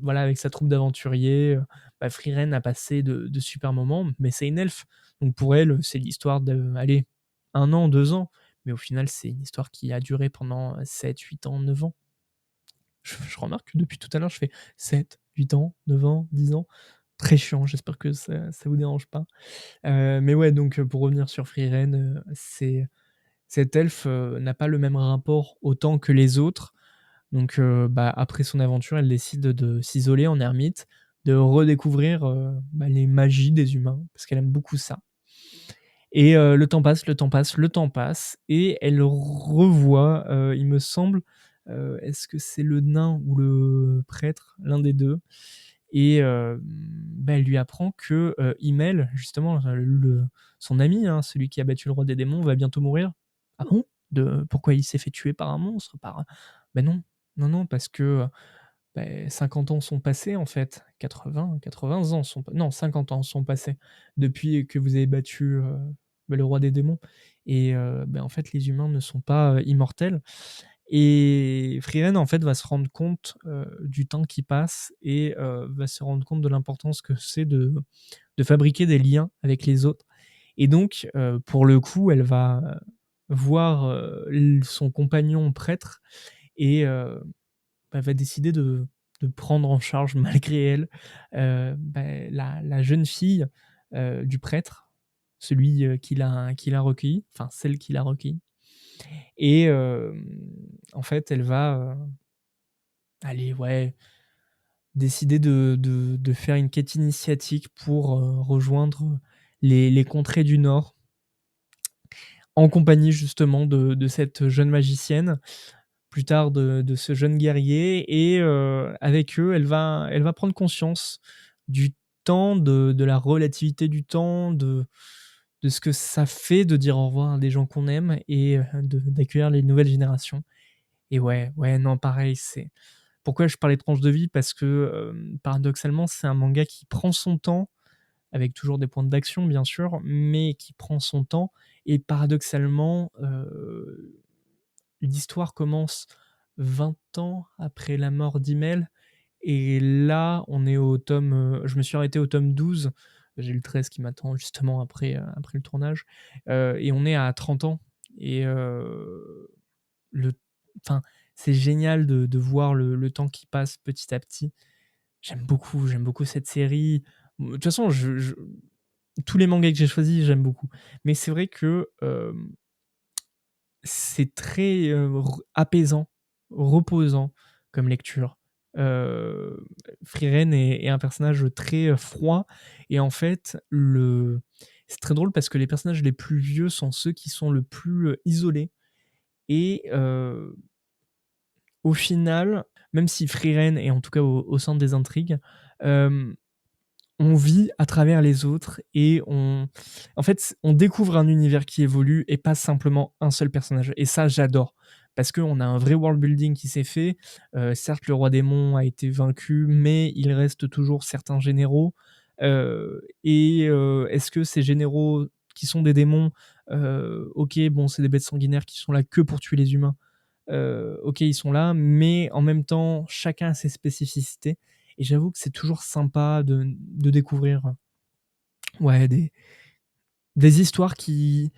voilà, avec sa troupe d'aventuriers, Frieren a passé de super moments, mais c'est une elfe. Donc pour elle, c'est l'histoire de, allez, 1 an, 2 ans. Mais au final, c'est une histoire qui a duré pendant 7, 8 ans, 9 ans. Je remarque que depuis tout à l'heure, je fais 7, 8 ans, 9 ans, 10 ans. Très chiant, j'espère que ça vous dérange pas. Mais ouais, donc pour revenir sur Frieren, cet elfe n'a pas le même rapport au temps que les autres. Donc après son aventure, elle décide de s'isoler en ermite, de redécouvrir les magies des humains, parce qu'elle aime beaucoup ça. Et le temps passe, et elle revoit, il me semble, est-ce que c'est le nain ou le prêtre, l'un des deux, et elle lui apprend que Himmel, justement, son ami, hein, celui qui a battu le roi des démons, va bientôt mourir. Ah bon? Pourquoi il s'est fait tuer par un monstre? Non, non, parce que 50 ans sont passés en fait, 80 ans non, 50 ans sont passés depuis que vous avez battu le roi des démons. Et en fait, les humains ne sont pas immortels. Et Frieren, en fait, va se rendre compte du temps qui passe, et va se rendre compte de l'importance que c'est de fabriquer des liens avec les autres. Et donc, pour le coup, elle va voir son compagnon prêtre, et va décider de prendre en charge, malgré elle, la jeune fille du prêtre, celui qui l'a recueilli, enfin celle qui l'a recueilli. Et en fait, elle va décider de faire une quête initiatique pour rejoindre les contrées du Nord, en compagnie justement de cette jeune magicienne, plus tard de ce jeune guerrier. Et avec eux, elle va prendre conscience du temps, de la relativité du temps, de ce que ça fait de dire au revoir à des gens qu'on aime, et d'accueillir les nouvelles générations. Et ouais, non, pareil, Pourquoi je parlais de tranche de vie? Parce que, paradoxalement, c'est un manga qui prend son temps, avec toujours des points d'action, bien sûr, mais qui prend son temps et paradoxalement, l'histoire commence 20 ans après la mort d'Himmel et là, on est au tome, je me suis arrêté au tome 12. J'ai le 13 qui m'attend justement après le tournage, et on est à 30 ans et le enfin, c'est génial de voir le temps qui passe petit à petit. J'aime beaucoup cette série. De toute façon, je tous les mangas que j'ai choisis, j'aime beaucoup. Mais c'est vrai que, c'est très, apaisant, reposant comme lecture. Heu, Frieren est un personnage très, froid et en fait, c'est très drôle parce que les personnages les plus vieux sont ceux qui sont le plus, isolés et au final, même si Frieren est en tout cas au centre des intrigues, hem, on vit à travers les autres et en fait, on découvre un univers qui évolue et pas simplement un seul personnage et ça, j'adore. Parce qu'on a un vrai world building qui s'est fait. Certes, le roi démon a été vaincu, mais il reste toujours certains généraux. Est-ce que ces généraux qui sont des démons, OK, bon, c'est des bêtes sanguinaires qui sont là que pour tuer les humains. OK, ils sont là, mais en même temps, chacun a ses spécificités et j'avoue que c'est toujours sympa de découvrir, ouais, des histoires qui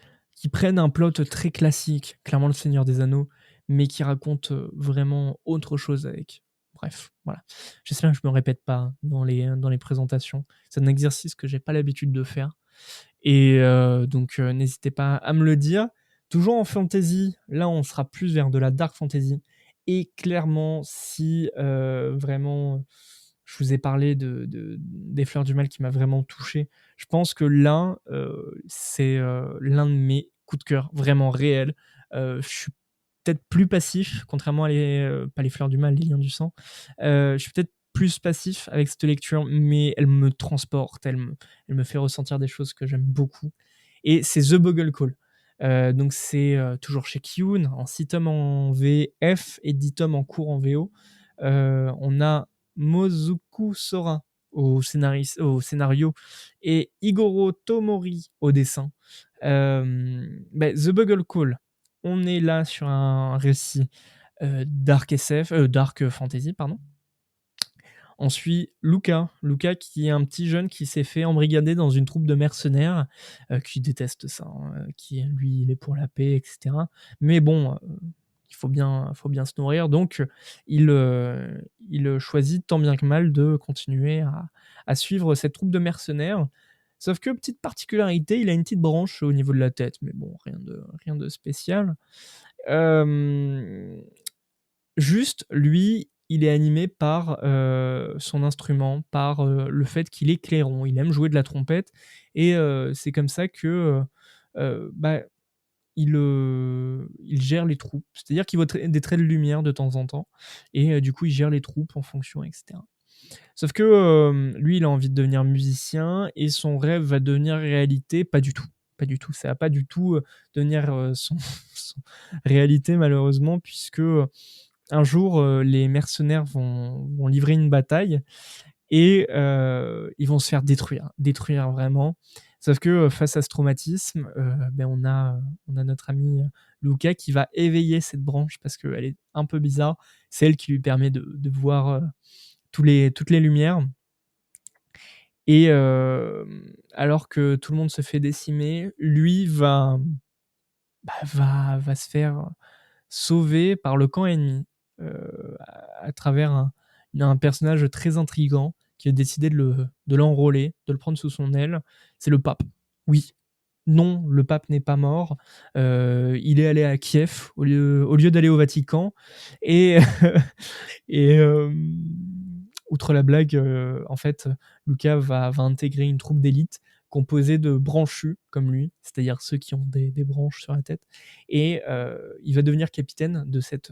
prennent un plot très classique, clairement Le Seigneur des Anneaux, mais qui racontent, vraiment autre chose avec. Bref, voilà. J'espère que je me répète pas dans les présentations. C'est un exercice que j'ai pas l'habitude de faire et donc n'hésitez pas à me le dire. Toujours en fantasy, là on sera plus vers de la dark fantasy et clairement si, vraiment je vous ai parlé des Fleurs du Mal qui m'a vraiment touché, je pense que là, c'est, l'un de mes coups de cœur vraiment réels. Je suis peut-être plus passif, contrairement à pas les Fleurs du Mal, les Liens du Sang. Je suis peut-être plus passif avec cette lecture, mais elle me transporte, elle me fait ressentir des choses que j'aime beaucoup et c'est The Bogle Call. Donc c'est, toujours chez Kiun, en 6 tomes en VF et 10 tomes en cours en VO. On a Mozuku Sora au scénario et Igoro Tomori au dessin. The Bogle Call, on est là sur un récit dark SF, dark fantasy, pardon. On suit Luca qui est un petit jeune qui s'est fait embrigader dans une troupe de mercenaires, qui déteste ça, hein, qui lui, il est pour la paix, etc. Mais bon, il faut bien se nourrir, donc il choisit tant bien que mal de continuer à suivre cette troupe de mercenaires. Sauf que petite particularité, il a une petite branche au niveau de la tête, mais bon, rien de spécial. Hem Juste, lui, il est animé par, son instrument, par, le fait qu'il est clairon. Il aime jouer de la trompette et c'est comme ça que, bah, il gère les troupes. C'est-à-dire qu'il voit des traits de lumière de temps en temps et du coup, il gère les troupes en fonction et cetera. Sauf que, lui, il a envie de devenir musicien et son rêve va devenir réalité. Pas du tout, pas du tout. Ça va pas du tout, devenir, son réalité malheureusement puisque, un jour, les mercenaires vont livrer une bataille et ils vont se faire détruire vraiment. Sauf que, face à ce traumatisme, on a notre ami, Luca qui va éveiller cette branche parce qu'elle est un peu bizarre. C'est elle qui lui permet de voir, toutes les lumières et alors que tout le monde se fait décimer, lui va se faire sauvé par le camp ennemi, à travers un personnage très intriguant qui a décidé de l'enrôler, de le prendre sous son aile. C'est le pape. Oui, non, le pape n'est pas mort. Il est allé à Kiev au lieu d'aller au Vatican et et outre la blague, en fait, Lucas va intégrer une troupe d'élite composée de branchus comme lui, c'est-à-dire ceux qui ont des branches sur la tête et il va devenir capitaine de cette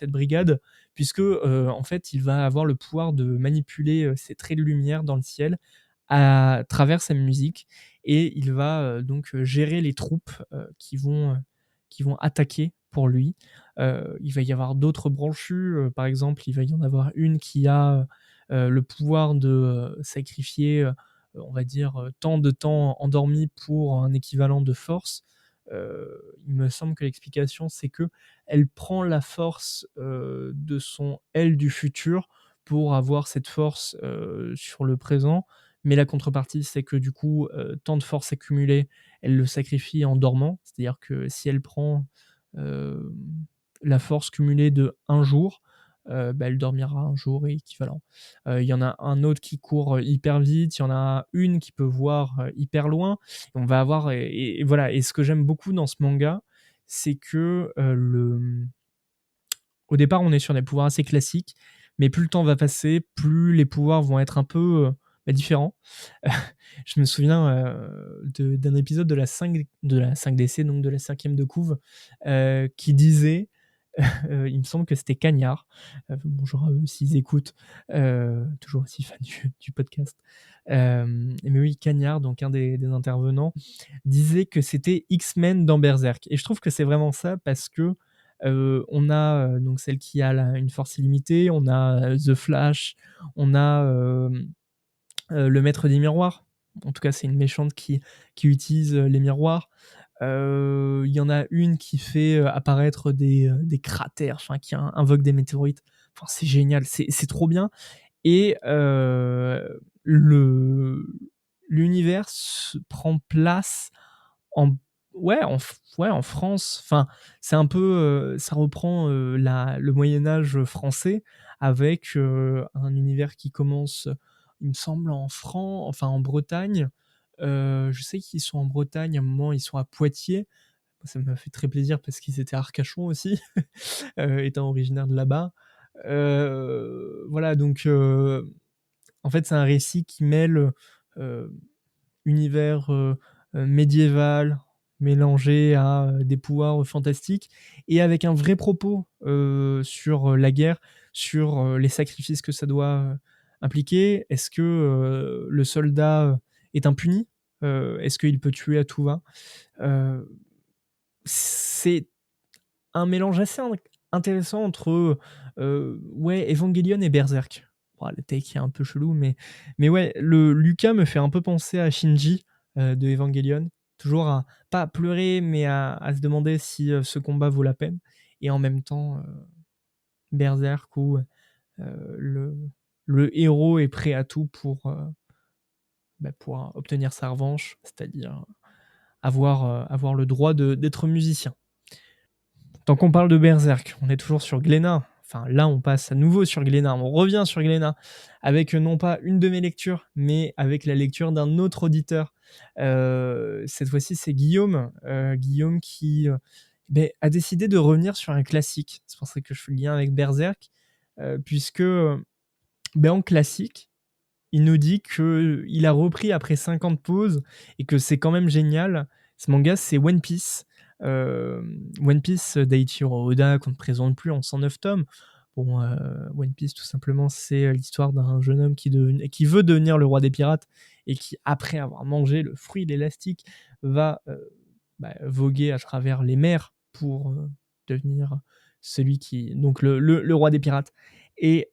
brigade puisque, en fait, il va avoir le pouvoir de manipuler, ces traits de lumière dans le ciel à travers sa musique et il va, donc gérer les troupes, qui vont attaquer pour lui. Il va y avoir d'autres branchues, par exemple, il va y en avoir une qui a le pouvoir de sacrifier, on va dire, tant de temps endormi pour un équivalent de force. Il me semble que l'explication, c'est que elle prend la force de son elle du futur pour avoir cette force sur le présent, mais la contrepartie, c'est que du coup, tant de force accumulée, elle le sacrifie en dormant. C'est-à-dire que si elle prend euh, la force cumulée de un jour, bah, elle dormira un jour équivalent. Il y en a un autre qui court hyper vite, il y en a une qui peut voir hyper loin. On va avoir et voilà. Et ce que j'aime beaucoup dans ce manga, c'est que au départ, on est sur des pouvoirs assez classiques, mais plus le temps va passer, plus les pouvoirs vont être un peu différents. Je me souviens d'un épisode de la 5DC, donc de la 5e de couve, qui disait, il me semble que c'était Cagnard, bonjour à eux s'ils écoutent, toujours aussi fan du podcast. Mais oui, Cagnard, donc un des intervenants, disait que c'était X-Men dans Berserk. Et je trouve que c'est vraiment ça parce que on a donc celle qui a une force illimitée, on a The Flash, on a le maître des miroirs. En tout cas, c'est une méchante qui utilise les miroirs. Il y en a une qui fait apparaître des cratères, enfin qui invoque des météorites. Enfin, c'est génial, c'est trop bien. Et l'univers prend place en en France. Enfin, c'est un peu ça reprend le Moyen Âge français avec un univers qui commence, il me semble, en Bretagne. Je sais qu'ils sont en Bretagne, à un moment ils sont à Poitiers. Ça m'a fait très plaisir parce qu'ils étaient à Arcachon aussi, étant originaire de là-bas. Voilà, donc en fait c'est un récit qui mêle euh, univers médiéval mélangé à des pouvoirs fantastiques et avec un vrai propos sur la guerre, sur les sacrifices que ça doit impliquer. Est-ce que le soldat est impuni? Est-ce qu'il peut tuer à tout va? C'est un mélange assez intéressant entre ouais, Evangelion et Berserk. Bon, le take est un peu chelou, mais ouais, Lucas me fait un peu penser à Shinji de Evangelion. Toujours à, pas à pleurer, mais à se demander si ce combat vaut la peine. Et en même temps, Berserk où le héros est prêt à tout pour obtenir sa revanche, c'est-à-dire avoir le droit d'être musicien. Tant qu'on parle de Berserk, on est toujours sur Glénat. Enfin, là, on passe à nouveau sur Glénat. On revient sur Glénat avec non pas une de mes lectures, mais avec la lecture d'un autre auditeur. Cette fois-ci, c'est Guillaume. Guillaume qui a décidé de revenir sur un classique. C'est pour ça que je fais le lien avec Berserk, puisque en classique, il nous dit qu'il a repris après 50 pauses et que c'est quand même génial. Ce manga, c'est One Piece. One Piece d'Eiichiro Oda, qu'on ne présente plus en 109 tomes. Bon, One Piece, tout simplement, c'est l'histoire d'un jeune homme qui veut devenir le roi des pirates et qui, après avoir mangé le fruit de l'élastique, va voguer à travers les mers pour devenir celui qui... Donc le roi des pirates. Et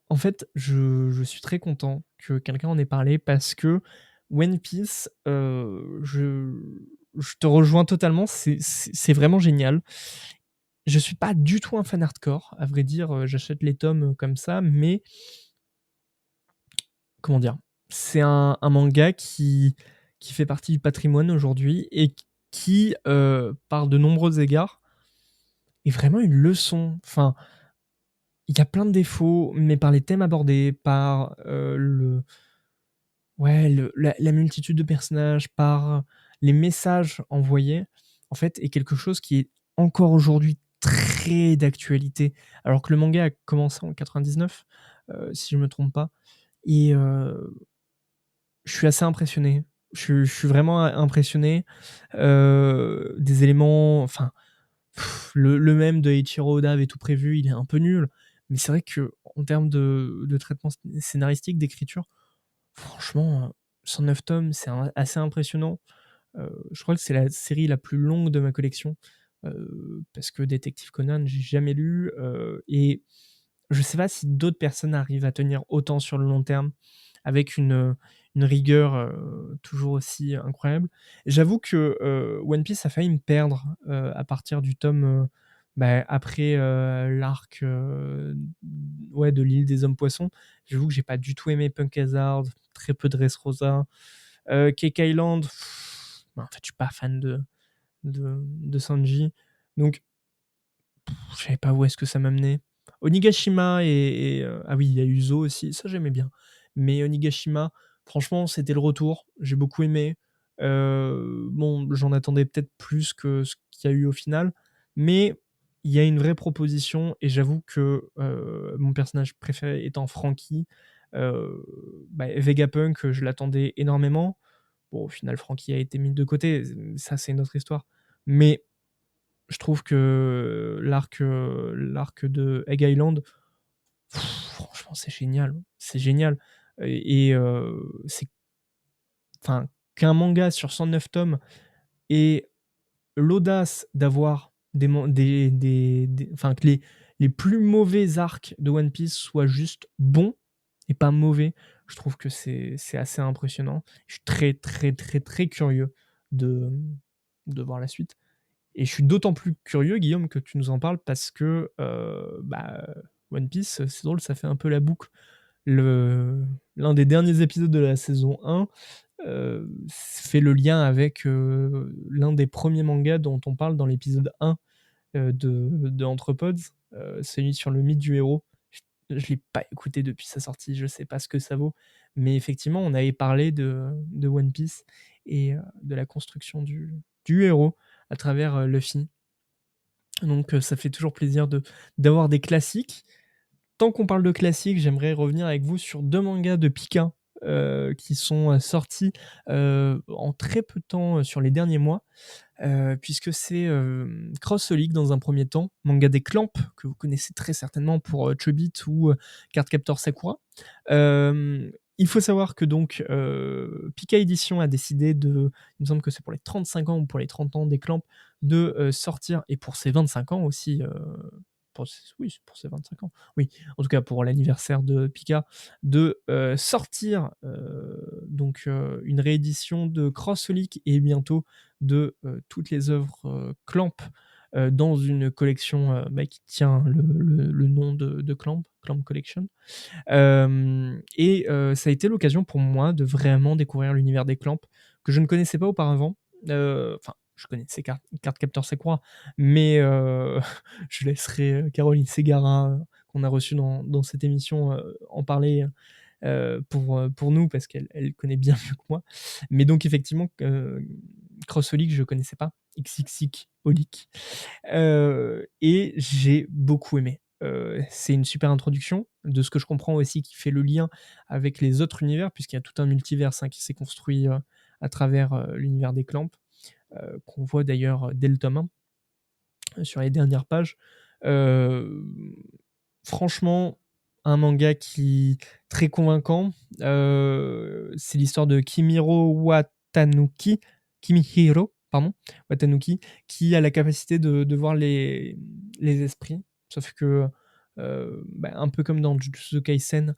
en fait, je suis très content que quelqu'un en ait parlé parce que One Piece, je te rejoins totalement, c'est vraiment génial. Je suis pas du tout un fan hardcore, à vrai dire, j'achète les tomes comme ça, mais comment dire, c'est un manga qui fait partie du patrimoine aujourd'hui et qui, par de nombreux égards, est vraiment une leçon. Enfin, il y a plein de défauts, mais par les thèmes abordés, par la multitude de personnages, par les messages envoyés, en fait, est quelque chose qui est encore aujourd'hui très d'actualité. Alors que le manga a commencé en 99, si je ne me trompe pas. Et je suis assez impressionné. Je suis vraiment impressionné. Des éléments, enfin, le même de Eiichiro Oda avait tout prévu, il est un peu nul. Mais c'est vrai que en termes de traitement scénaristique, d'écriture, franchement, 109 tomes, c'est assez impressionnant. Je crois que c'est la série la plus longue de ma collection, parce que Détective Conan, j'ai jamais lu, et je sais pas si d'autres personnes arrivent à tenir autant sur le long terme avec une rigueur, toujours aussi incroyable. J'avoue que, One Piece a failli me perdre, à partir du tome, après, l'arc, ouais, de l'île des hommes poissons. J'avoue que j'ai pas du tout aimé Punk Hazard, très peu de Dressrosa. Cake Island, en fait, je suis pas fan de Sanji. Donc, je savais pas où est-ce que ça m'amenait. Onigashima ah oui, il y a Uzo aussi, ça j'aimais bien. Mais Onigashima, franchement, c'était le retour. J'ai beaucoup aimé. Bon, j'en attendais peut-être plus que ce qu'il y a eu au final, mais il y a une vraie proposition et j'avoue que mon personnage préféré étant Franky, Vegapunk, je l'attendais énormément. Bon, au final, Franky a été mis de côté, ça c'est une autre histoire. Mais je trouve que l'arc de Egg Island, franchement, c'est génial. C'est génial. C'est enfin, qu'un manga sur 109 tomes ait l'audace d'avoir enfin, que les plus mauvais arcs de One Piece soient juste bons et pas mauvais, je trouve que c'est assez impressionnant. Je suis très, très, très, très curieux de, de voir la suite. Et je suis d'autant plus curieux, Guillaume, que tu nous en parles parce que One Piece, c'est drôle, ça fait un peu la boucle. L'un des derniers épisodes de la saison 1 fait le lien avec l'un des premiers mangas dont on parle dans l'épisode 1 de Anthropods, celui sur le mythe du héros. Je ne l'ai pas écouté depuis sa sortie, je ne sais pas ce que ça vaut, mais effectivement, on avait parlé de One Piece et de la construction du héros à travers Luffy. Donc ça fait toujours plaisir d'avoir des classiques. Tant qu'on parle de classiques, j'aimerais revenir avec vous sur 2 mangas de Pika qui sont sortis en très peu de temps sur les derniers mois, puisque c'est Cross League dans un premier temps, manga des Clamps, que vous connaissez très certainement pour Chobit ou Cardcaptor Sakura. Il faut savoir que donc Pika Édition a décidé il me semble que c'est pour les 35 ans ou pour les 30 ans des Clamps, de sortir, et pour ses 25 ans aussi, oui, c'est pour ses 25 ans. Oui, en tout cas pour l'anniversaire de Pika, de sortir une réédition de Cross League et bientôt de toutes les œuvres Clamp dans une collection qui tient le nom de Clamp, Clamp Collection. Ça a été l'occasion pour moi de vraiment découvrir l'univers des Clamps que je ne connaissais pas auparavant. Enfin, je connaissais Cardcaptor Sakura, mais je laisserai Caroline Ségara, qu'on a reçue dans cette émission, en parler pour nous, parce qu'elle connaît bien mieux que moi. Mais donc effectivement, Crossholic, je connaissais pas, XXX Holic, et j'ai beaucoup aimé. C'est une super introduction, de ce que je comprends aussi, qui fait le lien avec les autres univers, puisqu'il y a tout un multiverse qui s'est construit à travers l'univers des Clamps, qu'on voit d'ailleurs dès le tome 1, sur les dernières pages. Franchement, un manga qui très convaincant. C'est l'histoire de Kimihiro, pardon, Watanuki, qui a la capacité de voir les esprits. Sauf que, un peu comme dans Jujutsu Kaisen,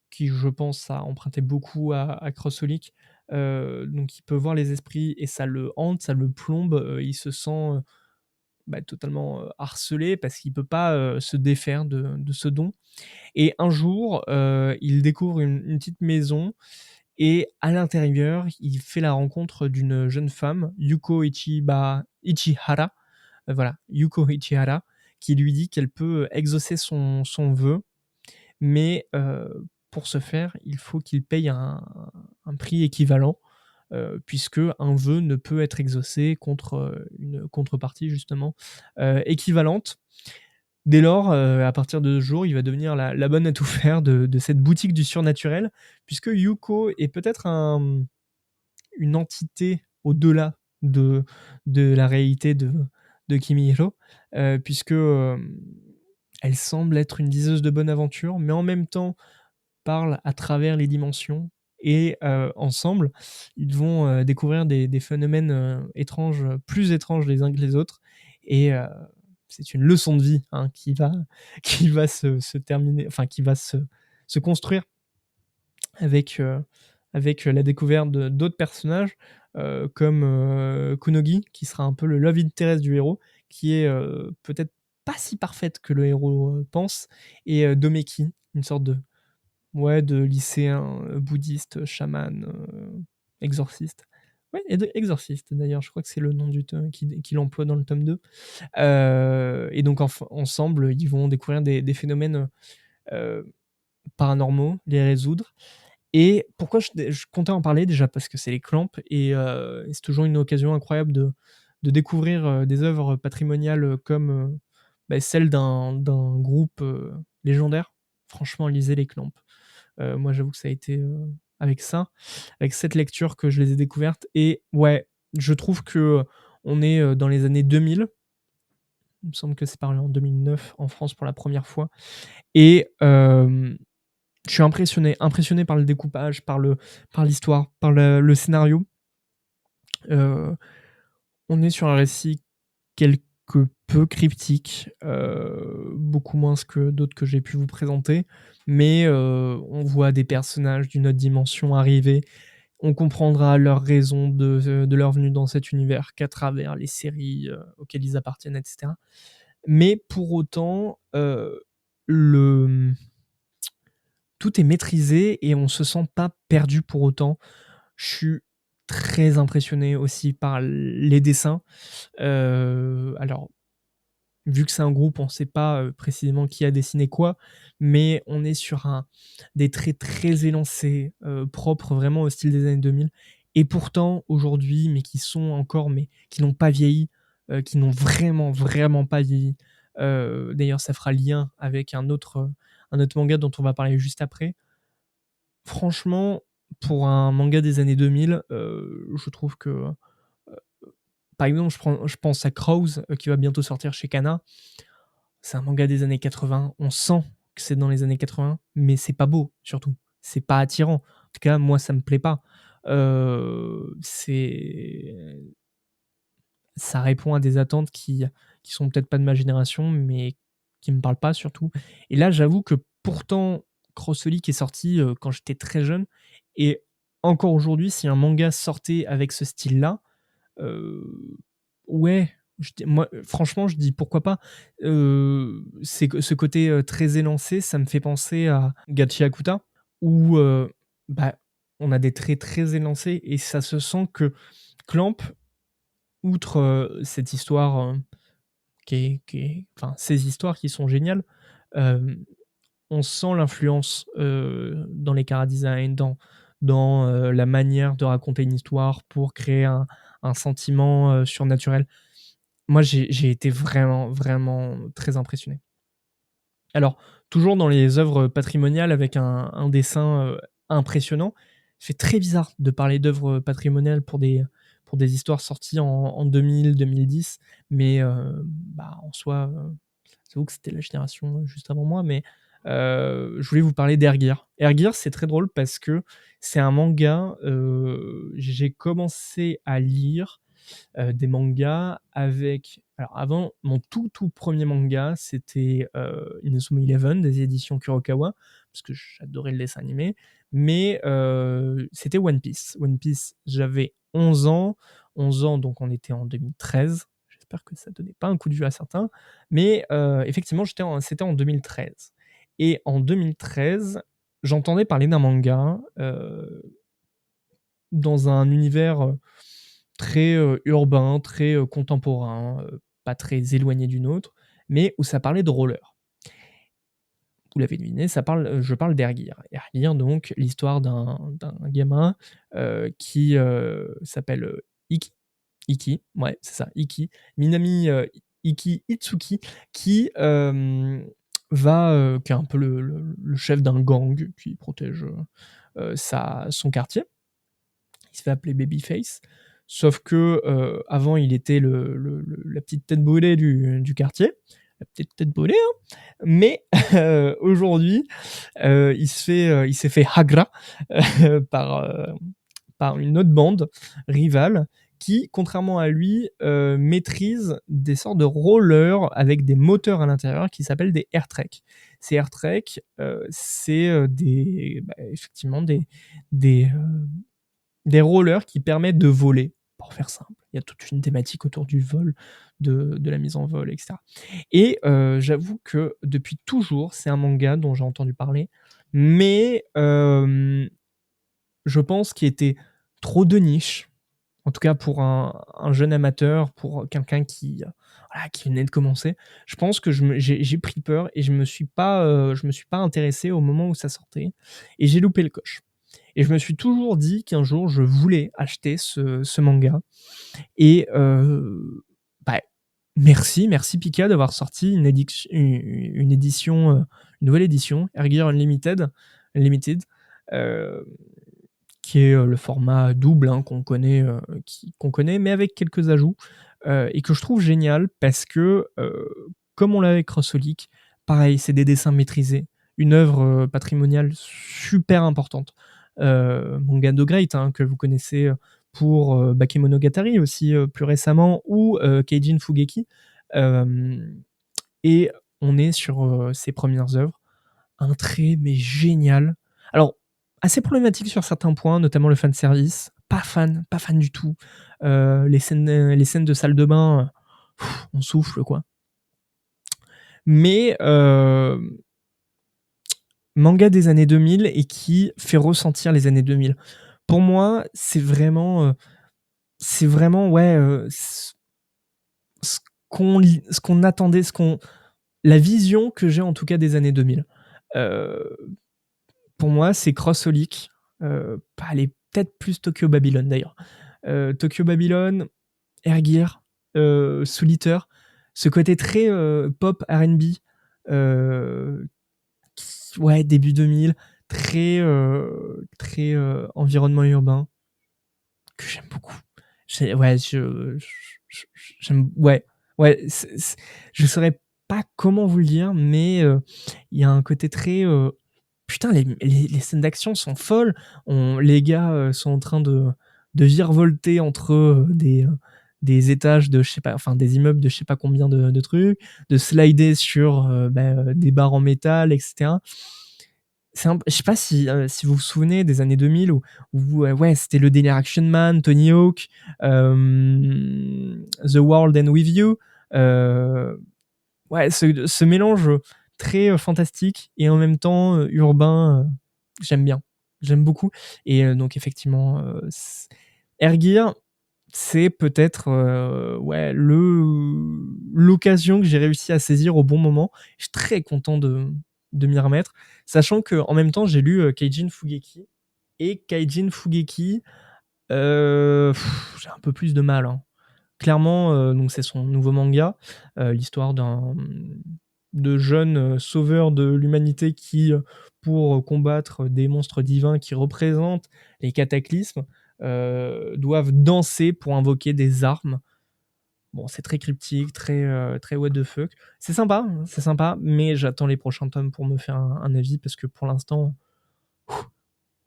qui je pense a emprunté beaucoup à Crossholic, donc il peut voir les esprits et ça le hante, ça le plombe, il se sent totalement harcelé parce qu'il peut pas se défaire de ce don. Et un jour, il découvre une petite maison et à l'intérieur, il fait la rencontre d'une jeune femme, Yuko Ichihara, voilà, Yuko Ichihara, qui lui dit qu'elle peut exaucer son vœu, mais pour ce faire, il faut qu'il paye un prix équivalent, puisque un vœu ne peut être exaucé contre une contrepartie justement équivalente. Dès lors, à partir de ce jour, il va devenir la bonne à tout faire de cette boutique du surnaturel, puisque Yuko est peut-être une entité au-delà de la réalité de Kimihiro, puisque elle semble être une diseuse de bonne aventure, mais en même temps parle à travers les dimensions, et ensemble, ils vont découvrir des phénomènes étranges, plus étranges les uns que les autres, et c'est une leçon de vie hein, qui va se terminer, enfin qui va se construire avec, avec la découverte d'autres personnages, comme Kunogi, qui sera un peu le love interest du héros, qui est peut-être pas si parfaite que le héros pense, et Domeki, une sorte de lycéen bouddhiste, chaman, exorciste. Ouais, exorciste d'ailleurs, je crois que c'est le nom qu'il emploie dans le tome 2. Et donc ensemble, ils vont découvrir des phénomènes paranormaux, les résoudre. Et pourquoi je comptais en parler déjà parce que c'est les Clamps et c'est toujours une occasion incroyable de découvrir des œuvres patrimoniales comme celle d'un groupe légendaire. Franchement, lisez les Clamps. Moi, j'avoue que ça a été avec ça, avec cette lecture que je les ai découvertes. Et ouais, je trouve que on est dans les années 2000. Il me semble que c'est paru en 2009 en France pour la première fois. Et je suis impressionné par le découpage, par l'histoire, par le scénario. On est sur un récit quelque peu cryptique, beaucoup moins que d'autres que j'ai pu vous présenter, mais on voit des personnages d'une autre dimension arriver. On comprendra leur raison de leur venue dans cet univers qu'à travers les séries auxquelles ils appartiennent, etc. Mais pour autant, tout est maîtrisé et on se sent pas perdu pour autant. Je suis très impressionné aussi par les dessins. Alors, vu que c'est un groupe, on ne sait pas précisément qui a dessiné quoi, mais on est sur des traits très élancés, propres vraiment au style des années 2000. Et pourtant, aujourd'hui, mais qui n'ont pas vieilli, qui n'ont vraiment, vraiment pas vieilli. D'ailleurs, ça fera lien avec un autre manga dont on va parler juste après. Franchement, pour un manga des années 2000, je trouve que, par exemple, je pense à Crows, qui va bientôt sortir chez Kana. C'est un manga des années 80. On sent que c'est dans les années 80, mais c'est pas beau, surtout. C'est pas attirant. En tout cas, moi, ça me plaît pas. Ça répond à des attentes qui sont peut-être pas de ma génération, mais qui me parlent pas surtout. Et là, j'avoue que pourtant, Crossoly qui est sorti quand j'étais très jeune, et encore aujourd'hui, si un manga sortait avec ce style-là, ouais, moi, franchement, je dis pourquoi pas. Ce côté très élancé, ça me fait penser à Gachiakuta, où on a des traits très élancés et ça se sent que Clamp, outre cette histoire enfin, ces histoires qui sont géniales, on sent l'influence dans les chara-design, dans la manière de raconter une histoire pour créer un sentiment surnaturel. Moi, j'ai été vraiment, vraiment très impressionné. Alors, toujours dans les œuvres patrimoniales avec un dessin impressionnant, c'est très bizarre de parler d'œuvres patrimoniales pour des histoires sorties en 2000-2010, mais en soi, j'avoue que c'était la génération juste avant moi, mais je voulais vous parler d'Air Gear, c'est très drôle parce que c'est un manga, j'ai commencé à lire des mangas avec... Alors avant, mon tout premier manga, c'était Inazuma Eleven des éditions Kurokawa, parce que j'adorais le dessin animé, mais c'était One Piece. One Piece, j'avais 11 ans, donc on était en 2013. J'espère que ça donnait pas un coup de vieux à certains, mais effectivement, c'était en 2013. Et en 2013, j'entendais parler d'un manga dans un univers très urbain, très contemporain, pas très éloigné d'une autre, mais où ça parlait de roller. Vous l'avez deviné, je parle d'Air Gear. Air Gear, donc, l'histoire d'un gamin qui s'appelle Iki, ouais, c'est ça, Iki. Minami Iki Itsuki, qui est un peu le chef d'un gang qui protège son quartier. Il se fait appeler Babyface. Sauf que avant, il était la petite tête brûlée du quartier. il a peut-être brûlé, hein. Mais aujourd'hui, il s'est fait hagra par une autre bande rivale qui, contrairement à lui, maîtrise des sortes de rollers avec des moteurs à l'intérieur qui s'appellent des airtrek. Ces airtrek, c'est effectivement des rollers qui permettent de voler, pour faire simple. Il y a toute une thématique autour du vol, de la mise en vol, etc. Et j'avoue que depuis toujours, c'est un manga dont j'ai entendu parler, mais je pense qu'il était trop de niche, en tout cas pour un jeune amateur, pour quelqu'un voilà, qui venait de commencer. Je pense que j'ai pris peur et je me suis pas intéressé au moment où ça sortait et j'ai loupé le coche. Et je me suis toujours dit qu'un jour je voulais acheter ce manga. Et bah, merci Pika d'avoir sorti une édition, une nouvelle édition, Air Unlimited, euh, qui est le format double, hein, qu'on connaît, mais avec quelques ajouts, et que je trouve génial parce que, comme on l'a avec Rossolic, pareil, c'est des dessins maîtrisés, une œuvre patrimoniale super importante. Manga de Great, hein, que vous connaissez pour Bakemonogatari aussi, plus récemment, ou Keijin Fugeki. Et on est sur ses premières œuvres. Un trait, mais génial. Alors, assez problématique sur certains points, notamment le fanservice. Pas fan du tout. Les scènes de salle de bain, on souffle, quoi. Mais manga des années 2000 et qui fait ressentir les années 2000. Pour moi, c'est vraiment, ouais, ce qu'on attendait, la vision que j'ai en tout cas des années 2000. Pour moi, c'est Crossolic. Allez, peut-être plus Tokyo Babylon d'ailleurs. Tokyo Babylon, Air Gear, Solitaire, ce côté très pop R&B, ouais, début 2000, très environnement urbain, que j'aime beaucoup. Ouais, j'aime, ouais, je saurais pas comment vous le dire, mais il y a un côté très putain, les scènes d'action sont folles. Les gars sont en train de virevolter entre des étages de je sais pas, enfin des immeubles de je sais pas combien de trucs, de slider sur des barres en métal, etc. Je sais pas si vous vous souvenez des années 2000 où ouais, c'était le délire Action Man, Tony Hawk, The World and With You. Ouais, ce mélange très fantastique et en même temps urbain, j'aime bien. J'aime beaucoup. Et donc, effectivement, Air Gear, c'est peut-être ouais, l'occasion que j'ai réussi à saisir au bon moment. Je suis très content de m'y remettre, sachant qu'en même temps, j'ai lu Keijin Fugeki. Et Keijin Fugeki, j'ai un peu plus de mal, hein. Clairement, donc c'est son nouveau manga, l'histoire de jeunes sauveurs de l'humanité qui, pour combattre des monstres divins qui représentent les cataclysmes, doivent danser pour invoquer des armes. Bon, c'est très cryptique, très what the fuck. C'est sympa, mais j'attends les prochains tomes pour me faire un avis parce que pour l'instant,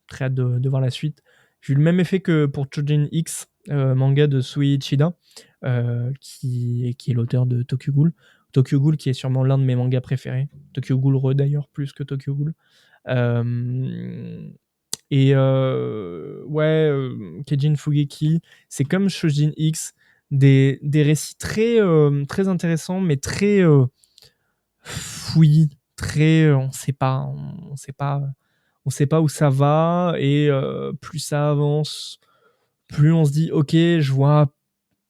très hâte de voir la suite. J'ai eu le même effet que pour Chojin X, manga de Sui Ichida, qui est l'auteur de Tokyo Ghoul. Tokyo Ghoul qui est sûrement l'un de mes mangas préférés. Tokyo Ghoul Re d'ailleurs, plus que Tokyo Ghoul. Keijin Fugeki, c'est comme Shojin X, des récits très intéressants, mais très fouillis, très on sait pas où ça va, et plus ça avance, plus on se dit ok, je vois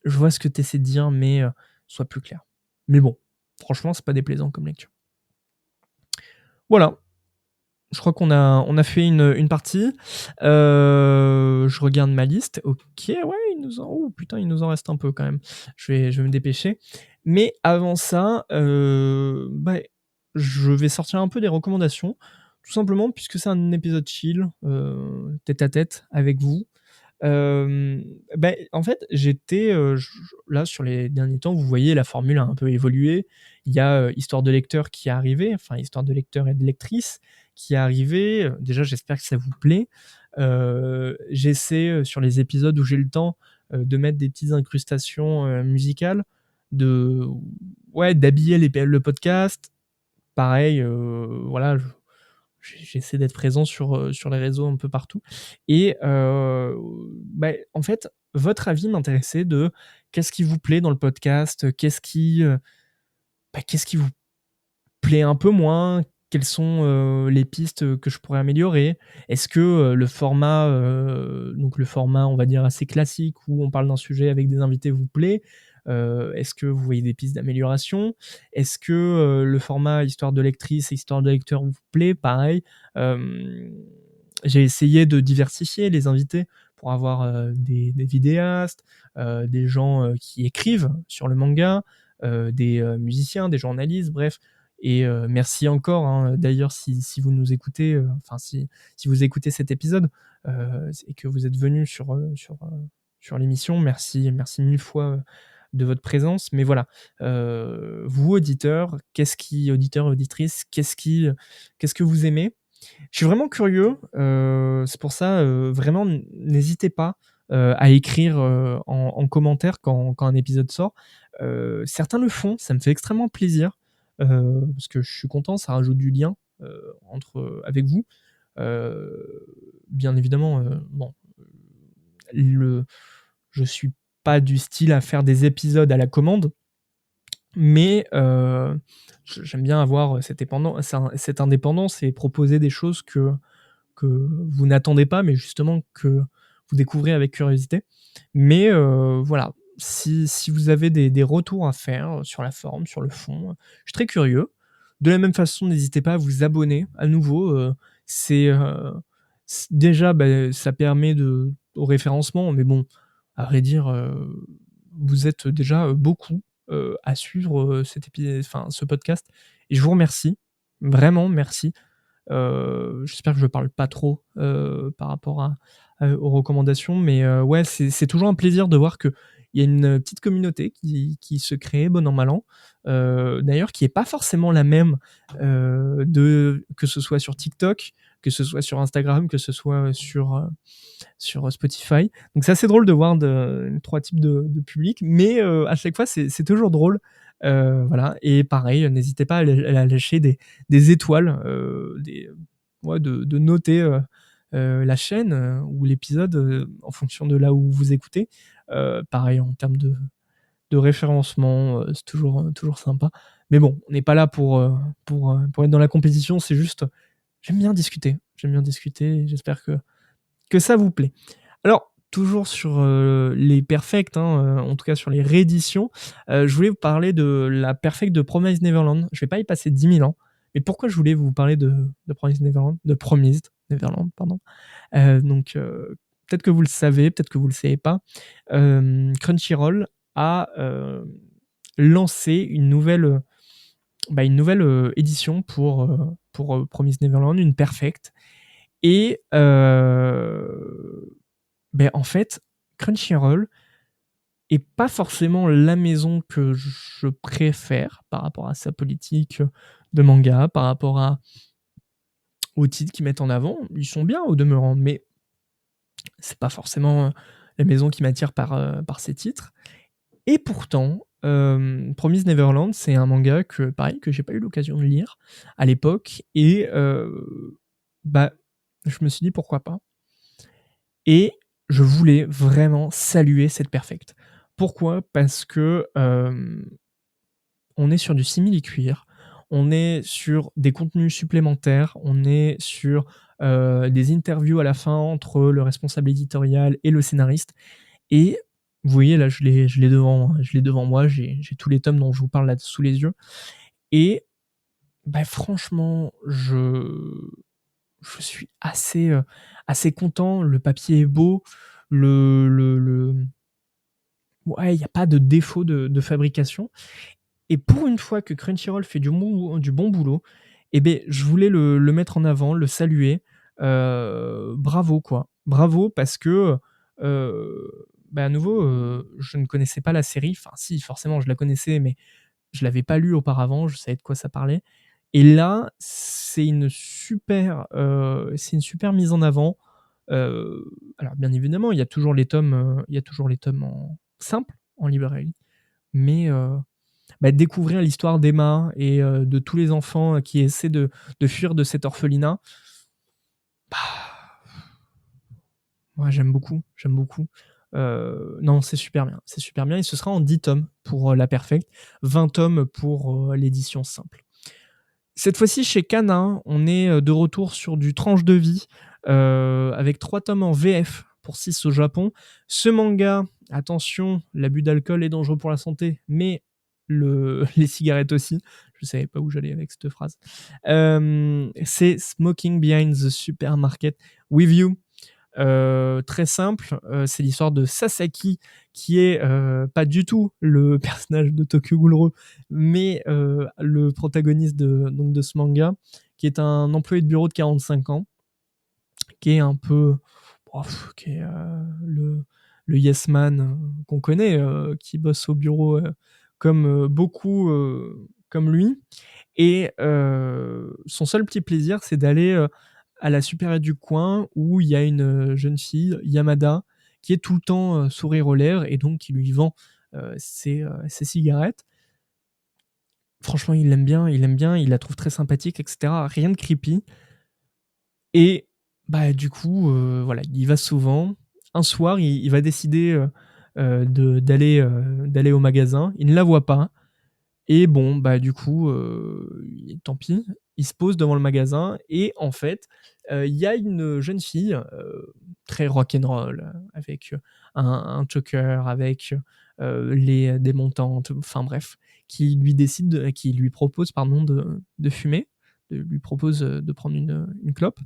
ce que tu essaies de dire, mais sois plus clair. Mais bon, franchement, c'est pas déplaisant comme lecture. Voilà. Je crois qu'on a fait une partie. Je regarde ma liste. Ok, ouais, il nous en reste un peu quand même. Je vais me dépêcher. Mais avant ça, je vais sortir un peu des recommandations. Tout simplement puisque c'est un épisode chill, tête à tête avec vous. En fait, j'étais, là, sur les derniers temps, vous voyez, la formule a un peu évolué. Il y a, Histoire de lecteur qui est arrivé, enfin, Histoire de lecteur et de lectrice qui est arrivé. Déjà, j'espère que ça vous plaît. J'essaie, sur les épisodes où j'ai le temps, de mettre des petites incrustations, musicales, de ouais, d'habiller le podcast. Pareil, voilà, j'essaie d'être présent sur les réseaux un peu partout. Et en fait, votre avis m'intéressait de qu'est-ce qui vous plaît dans le podcast, qu'est-ce qui vous plaît un peu moins, quelles sont les pistes que je pourrais améliorer. Est-ce que le format, donc le format, on va dire, assez classique où on parle d'un sujet avec des invités vous plaît? Est-ce que vous voyez des pistes d'amélioration? Est-ce que le format histoire de lectrice et histoire de lecteur vous plaît? Pareil. J'ai essayé de diversifier les invités pour avoir des vidéastes, des gens qui écrivent sur le manga, des musiciens, des journalistes, bref. Et merci encore, hein, d'ailleurs, si vous nous écoutez, si vous écoutez cet épisode et que vous êtes venu sur l'émission, merci 1000 fois de votre présence. Mais voilà, vous, auditeurs, auditrices, qu'est-ce que vous aimez? Je suis vraiment curieux, c'est pour ça, vraiment, n'hésitez pas à écrire en commentaire quand un épisode sort. Certains le font, ça me fait extrêmement plaisir, parce que je suis content, ça rajoute du lien avec vous. Bien évidemment, bon, je suis pas du style à faire des épisodes à la commande, mais j'aime bien avoir cette indépendance et proposer des choses que vous n'attendez pas, mais justement que vous découvrez avec curiosité. Mais voilà, si vous avez des retours à faire sur la forme, sur le fond, je suis très curieux. De la même façon, n'hésitez pas à vous abonner à nouveau. Déjà, ça permet au référencement, mais bon, à vrai dire, vous êtes déjà beaucoup à suivre ce podcast. Et je vous remercie, vraiment merci. J'espère que je parle pas trop par rapport aux recommandations, mais ouais, c'est toujours un plaisir de voir qu'il y a une petite communauté qui se crée, bon an, mal an. D'ailleurs, qui est pas forcément la même, que ce soit sur TikTok, que ce soit sur Instagram, que ce soit sur Spotify. Donc c'est assez drôle de voir trois types de publics, mais à chaque fois, c'est toujours drôle. Voilà. Et pareil, n'hésitez pas à lâcher des étoiles, de noter la chaîne ou l'épisode en fonction de là où vous écoutez. Pareil, en termes de référencement, c'est toujours sympa. Mais bon, on n'est pas là pour être dans la compétition, c'est juste, j'aime bien discuter, et j'espère que ça vous plaît. Alors, toujours sur les perfects, en tout cas sur les rééditions, je voulais vous parler de la perfect de Promised Neverland. Je vais pas y passer 10 000 ans, mais pourquoi je voulais vous parler de Promised Neverland, pardon. Donc, peut-être que vous le savez, peut-être que vous le savez pas. Crunchyroll a lancé une nouvelle édition pour Promised Neverland, une perfect. Et en fait, Crunchyroll est pas forcément la maison que je préfère par rapport à sa politique de manga, par rapport aux titres qu'ils mettent en avant. Ils sont bien au demeurant, mais c'est pas forcément la maison qui m'attire par ces titres. Et pourtant, Promised Neverland, c'est un manga que j'ai pas eu l'occasion de lire à l'époque, et je me suis dit pourquoi pas. Et je voulais vraiment saluer cette perfect. Pourquoi ? Parce que on est sur du simili-cuir, on est sur des contenus supplémentaires, on est sur des interviews à la fin entre le responsable éditorial et le scénariste. Et vous voyez, là, je l'ai devant moi, j'ai tous les tomes dont je vous parle là sous les yeux. Et franchement, je suis assez content. Le papier est beau. Ouais, il n'y a pas de défaut de fabrication. Et pour une fois que Crunchyroll fait du bon boulot, je voulais le mettre en avant, le saluer. Bravo, quoi. Bravo, parce que À nouveau, je ne connaissais pas la série. Enfin, si, forcément, je la connaissais, mais je l'avais pas lue auparavant. Je savais de quoi ça parlait. Et là, c'est une super mise en avant. Alors, bien évidemment, il y a toujours les tomes en simple en librairie, mais découvrir l'histoire d'Emma et de tous les enfants qui essaient de fuir de cet orphelinat, bah, moi j'aime beaucoup. Non, c'est super bien. Et ce sera en 10 tomes pour la Perfect, 20 tomes pour l'édition simple. Cette fois-ci, chez Kana, on est de retour sur du tranche de vie, avec 3 tomes en VF pour 6 au Japon. Ce manga, attention, l'abus d'alcool est dangereux pour la santé, mais les cigarettes aussi. Je savais pas où j'allais avec cette phrase. C'est Smoking Behind the Supermarket with You. Très simple, c'est l'histoire de Sasaki, qui est pas du tout le personnage de Tokyo Ghoul, mais le protagoniste de ce manga, qui est un employé de bureau de 45 ans, qui est un peu qui est le yes man qu'on connaît, qui bosse au bureau comme beaucoup comme lui. Et son seul petit plaisir, c'est d'aller à la supérette du coin où il y a une jeune fille, Yamada, qui est tout le temps sourire aux lèvres et donc qui lui vend ses cigarettes. Franchement, il l'aime bien, il la trouve très sympathique, etc. Rien de creepy. Et du coup, voilà, il y va souvent. Un soir, il va décider d'aller au magasin. Il ne la voit pas. Et bon, du coup, tant pis, il se pose devant le magasin et en fait, il y a une jeune fille très rock'n'roll avec un choker, avec des montantes, enfin bref, qui lui propose de fumer, lui propose de prendre une clope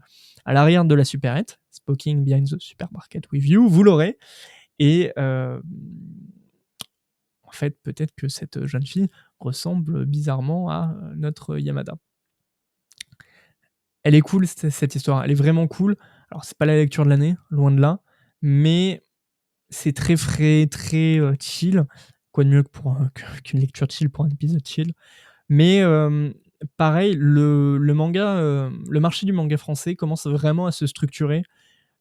à l'arrière de la supérette, Smoking Behind the Supermarket with You, vous l'aurez. Et en fait, peut-être que cette jeune fille ressemble bizarrement à notre Yamada. Elle est cool, cette histoire. Elle est vraiment cool. Alors, c'est pas la lecture de l'année, loin de là, mais c'est très frais, très chill. Quoi de mieux qu'une lecture chill pour un épisode chill. Mais pareil, le marché du manga français commence vraiment à se structurer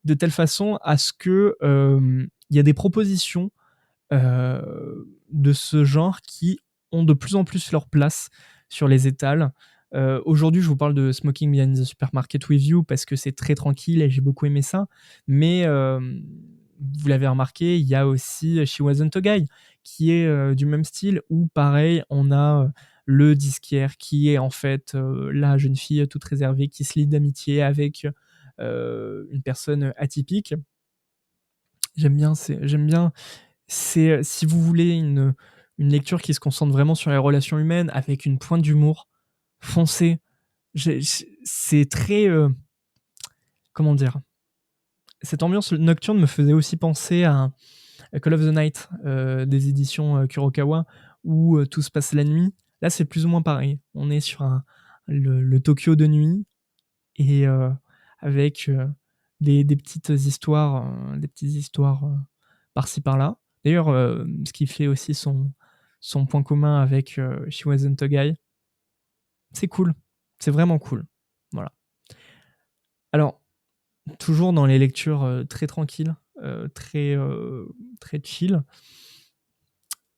de telle façon à ce que il y a des propositions de ce genre qui ont de plus en plus leur place sur les étals. Aujourd'hui, je vous parle de Smoking Behind the Supermarket with You parce que c'est très tranquille et j'ai beaucoup aimé ça. Mais vous l'avez remarqué, il y a aussi She Wasn't a Guy qui est du même style où, pareil, on a le disquaire qui est en fait la jeune fille toute réservée qui se lie d'amitié avec une personne atypique. J'aime bien. C'est si vous voulez une lecture qui se concentre vraiment sur les relations humaines avec une pointe d'humour, foncez. C'est très comment dire, cette ambiance nocturne me faisait aussi penser à Call of the Night des éditions Kurokawa où tout se passe la nuit. Là, c'est plus ou moins pareil. On est sur le Tokyo de nuit et avec des petites histoires, par-ci par-là. D'ailleurs, ce qui fait aussi son point commun avec She Wasn't a Guy, c'est cool. C'est vraiment cool. Voilà. Alors, toujours dans les lectures très tranquilles, très chill,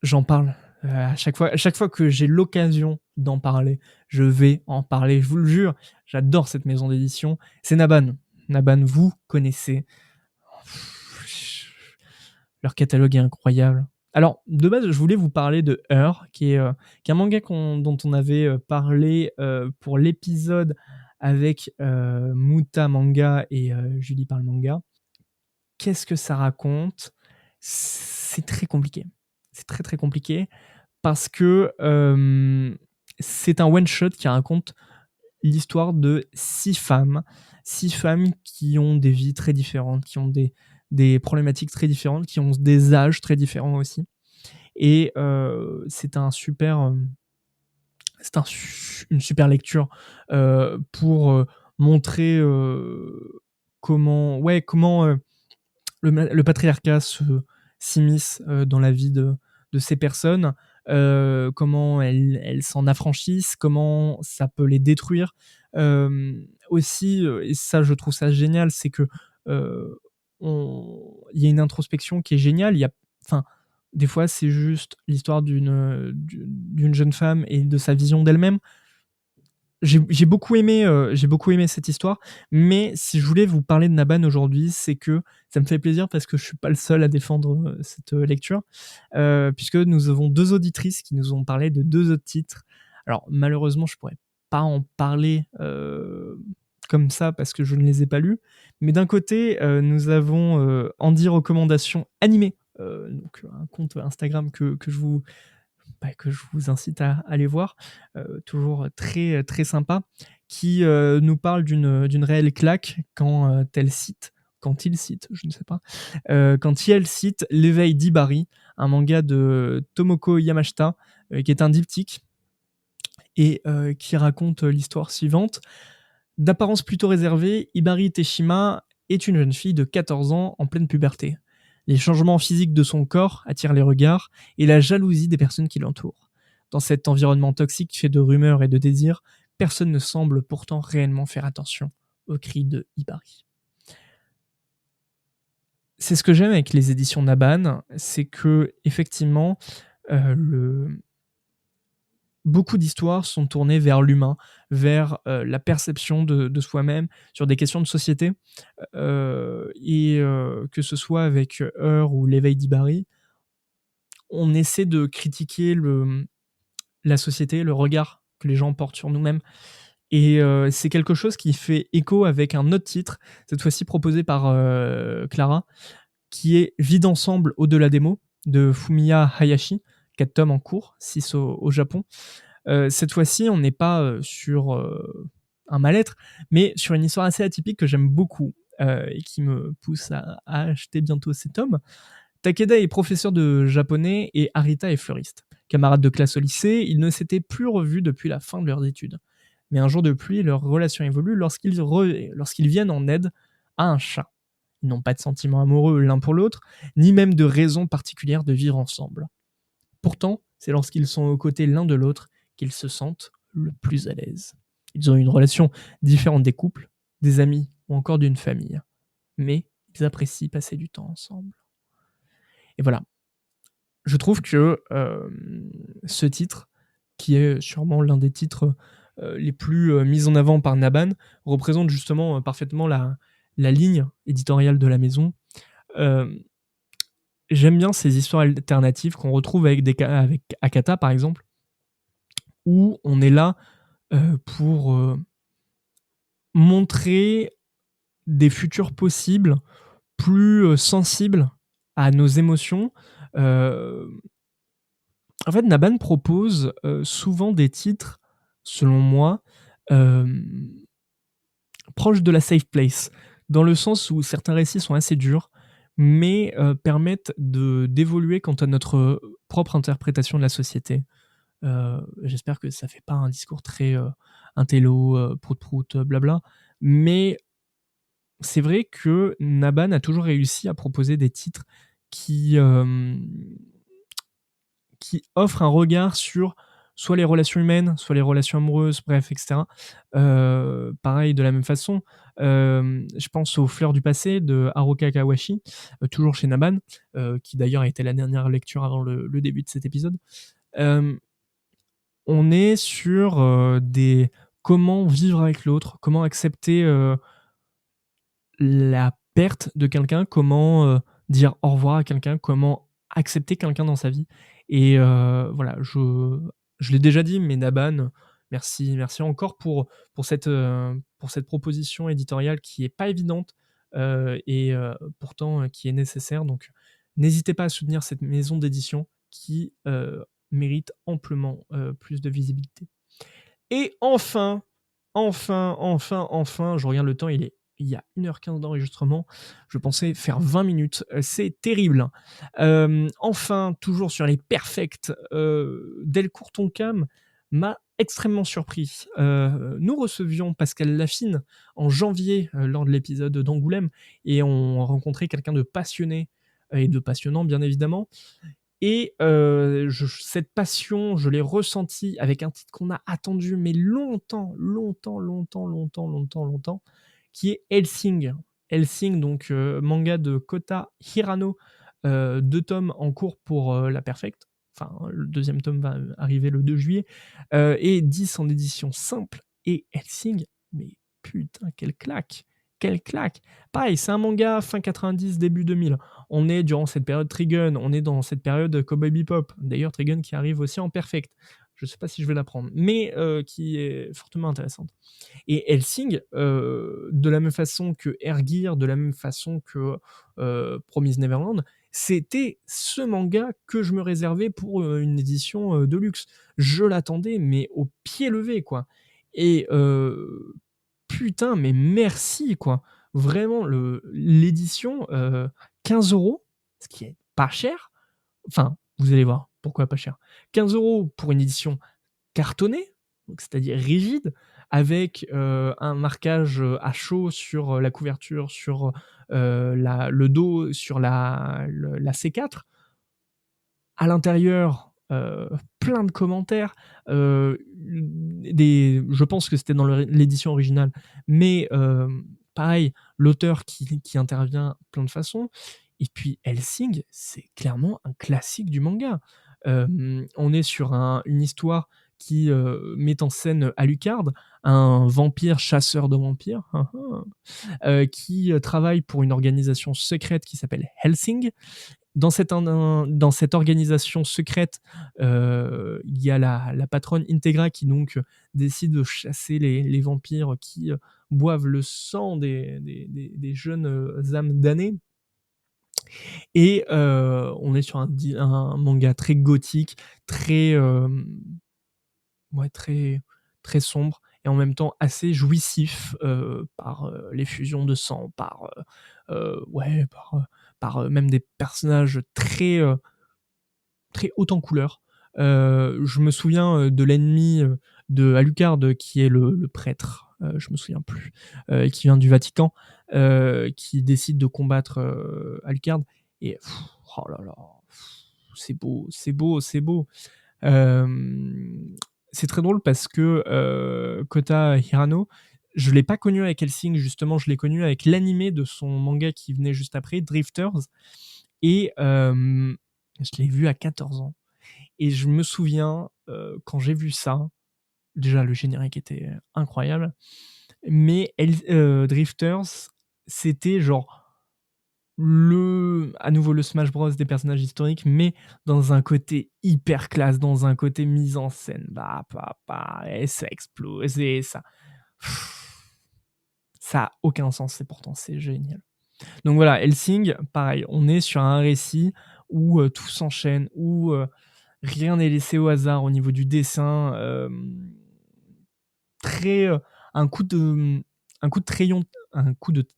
j'en parle. À chaque fois que j'ai l'occasion d'en parler, je vais en parler. Je vous le jure, j'adore cette maison d'édition. C'est Naban. Naban, vous connaissez. Leur catalogue est incroyable. Alors, de base, je voulais vous parler de Her, qui est un manga dont on avait parlé pour l'épisode avec Muta Manga et Julie Parle Manga. Qu'est-ce que ça raconte ? C'est très compliqué. C'est très très compliqué parce que c'est un one-shot qui raconte l'histoire de 6 femmes qui ont des vies très différentes, qui ont des problématiques très différentes, qui ont des âges très différents aussi. Et c'est une super lecture pour montrer comment le patriarcat s'immisce dans la vie de ces personnes, comment elles s'en affranchissent, comment ça peut les détruire. Aussi, et ça je trouve ça génial, c'est que il y a une introspection qui est géniale. Enfin, des fois c'est juste l'histoire d'une jeune femme et de sa vision d'elle-même. J'ai beaucoup aimé cette histoire, mais si je voulais vous parler de Naban aujourd'hui, c'est que ça me fait plaisir parce que je suis pas le seul à défendre cette lecture, puisque nous avons 2 auditrices qui nous ont parlé de 2 autres titres. Alors malheureusement, je pourrais pas en parler comme ça parce que je ne les ai pas lus, mais d'un côté, nous avons Andy Recommandations Animées, donc un compte Instagram que je vous incite à aller voir, toujours très, très sympa, qui nous parle d'une réelle claque quand il cite, je ne sais pas, quand elle cite L'éveil d'Ibari, un manga de Tomoko Yamashita, qui est un diptyque, et qui raconte l'histoire suivante. D'apparence plutôt réservée, Hibari Teshima est une jeune fille de 14 ans en pleine puberté. Les changements physiques de son corps attirent les regards et la jalousie des personnes qui l'entourent. Dans cet environnement toxique fait de rumeurs et de désirs, personne ne semble pourtant réellement faire attention aux cris de Hibari. C'est ce que j'aime avec les éditions Naban, c'est que effectivement, beaucoup d'histoires sont tournées vers l'humain, vers la perception de soi-même, sur des questions de société. Et que ce soit avec Heur ou L'éveil d'Ibari, on essaie de critiquer la société, le regard que les gens portent sur nous-mêmes. Et c'est quelque chose qui fait écho avec un autre titre, cette fois-ci proposé par Clara, qui est Vie d'ensemble au-delà des mots, de Fumiya Hayashi, 4 tomes en cours, 6 au Japon. Cette fois-ci, on n'est pas sur un mal-être, mais sur une histoire assez atypique que j'aime beaucoup et qui me pousse à acheter bientôt ces tomes. Takeda est professeur de japonais et Arita est fleuriste. Camarades de classe au lycée, ils ne s'étaient plus revus depuis la fin de leurs études. Mais un jour de pluie, leur relation évolue lorsqu'ils viennent en aide à un chat. Ils n'ont pas de sentiments amoureux l'un pour l'autre, ni même de raison particulière de vivre ensemble. Pourtant, c'est lorsqu'ils sont aux côtés l'un de l'autre qu'ils se sentent le plus à l'aise. Ils ont une relation différente des couples, des amis ou encore d'une famille. Mais ils apprécient passer du temps ensemble. Et voilà. Je trouve que ce titre, qui est sûrement l'un des titres les plus mis en avant par Naban, représente justement parfaitement la ligne éditoriale de la maison. J'aime bien ces histoires alternatives qu'on retrouve avec Akata, par exemple, où on est là pour montrer des futurs possibles plus sensibles à nos émotions. En fait, Naban propose souvent des titres, selon moi, proches de la safe place, dans le sens où certains récits sont assez durs, mais permettent d'évoluer quant à notre propre interprétation de la société. J'espère que ça fait pas un discours très intello, prout-prout, blabla, mais c'est vrai que Naban a toujours réussi à proposer des titres qui offrent un regard sur soit les relations humaines, soit les relations amoureuses, bref, etc. Pareil, de la même façon, je pense aux Fleurs du passé de Haruka Kawashi, toujours chez Naban, qui d'ailleurs a été la dernière lecture avant le début de cet épisode. On est sur des comment vivre avec l'autre, comment accepter la perte de quelqu'un, comment dire au revoir à quelqu'un, comment accepter quelqu'un dans sa vie. Et voilà, je l'ai déjà dit, mais Naban, merci encore pour cette proposition éditoriale qui est pas évidente et pourtant qui est nécessaire. Donc n'hésitez pas à soutenir cette maison d'édition qui mérite amplement plus de visibilité. Et enfin, je regarde le temps, il y a 1h15 d'enregistrement. Je pensais faire 20 minutes. C'est terrible. Enfin, toujours sur les perfects, Delcourt Tonkam m'a extrêmement surpris. Nous recevions Pascal Laffine en janvier lors de l'épisode d'Angoulême et on rencontrait quelqu'un de passionné et de passionnant bien évidemment. Et cette passion, je l'ai ressentie avec un titre qu'on a attendu mais longtemps, qui est Hellsing. Hellsing, donc manga de Kota Hirano, 2 tomes en cours pour la Perfect. Enfin, le 2e tome va arriver le 2 juillet. Et 10 en édition simple. Et Hellsing, mais putain, quelle claque! Quelle claque! Pareil, c'est un manga fin 90, début 2000. On est durant cette période Trigun, on est dans cette période Cowboy Bebop. D'ailleurs, Trigun qui arrive aussi en Perfect. Je sais pas si je vais la prendre, mais qui est fortement intéressante. Et Hellsing, de la même façon que Air Gear, de la même façon que Promised Neverland, c'était ce manga que je me réservais pour une édition de luxe. Je l'attendais, mais au pied levé, quoi. Et putain, mais merci, quoi. Vraiment, l'édition, 15€, ce qui est pas cher. Enfin, vous allez voir pourquoi pas cher. 15€ pour une édition cartonnée, donc c'est-à-dire rigide, avec un marquage à chaud sur la couverture, sur le dos, sur la C4. À l'intérieur, plein de commentaires, je pense que c'était dans l'édition originale, mais pareil, l'auteur qui intervient plein de façons. Et puis Hellsing, c'est clairement un classique du manga. On est sur une histoire qui met en scène Alucard, un vampire chasseur de vampires, qui travaille pour une organisation secrète qui s'appelle Hellsing. Dans cette organisation secrète, il y a la patronne Integra qui donc décide de chasser les vampires qui boivent le sang des jeunes âmes damnées. Et on est sur un manga très gothique, très très sombre et en même temps assez jouissif par les fusions de sang, par même des personnages très haut en couleur. Je me souviens de l'ennemi de Alucard qui est le prêtre, je me souviens plus, qui vient du Vatican, qui décide de combattre Alucard et oh là là, c'est beau. C'est très drôle parce que Kota Hirano, je l'ai pas connu avec Hellsing, justement, je l'ai connu avec l'animé de son manga qui venait juste après, Drifters, et je l'ai vu à 14 ans. Et je me souviens, quand j'ai vu ça, déjà le générique était incroyable, mais Drifters, c'était genre à nouveau le Smash Bros des personnages historiques, mais dans un côté hyper classe, dans un côté mise en scène, et ça explose, et ça a aucun sens, et pourtant c'est génial. Donc voilà, Hellsing, pareil, on est sur un récit où tout s'enchaîne, où rien n'est laissé au hasard au niveau du dessin, un coup de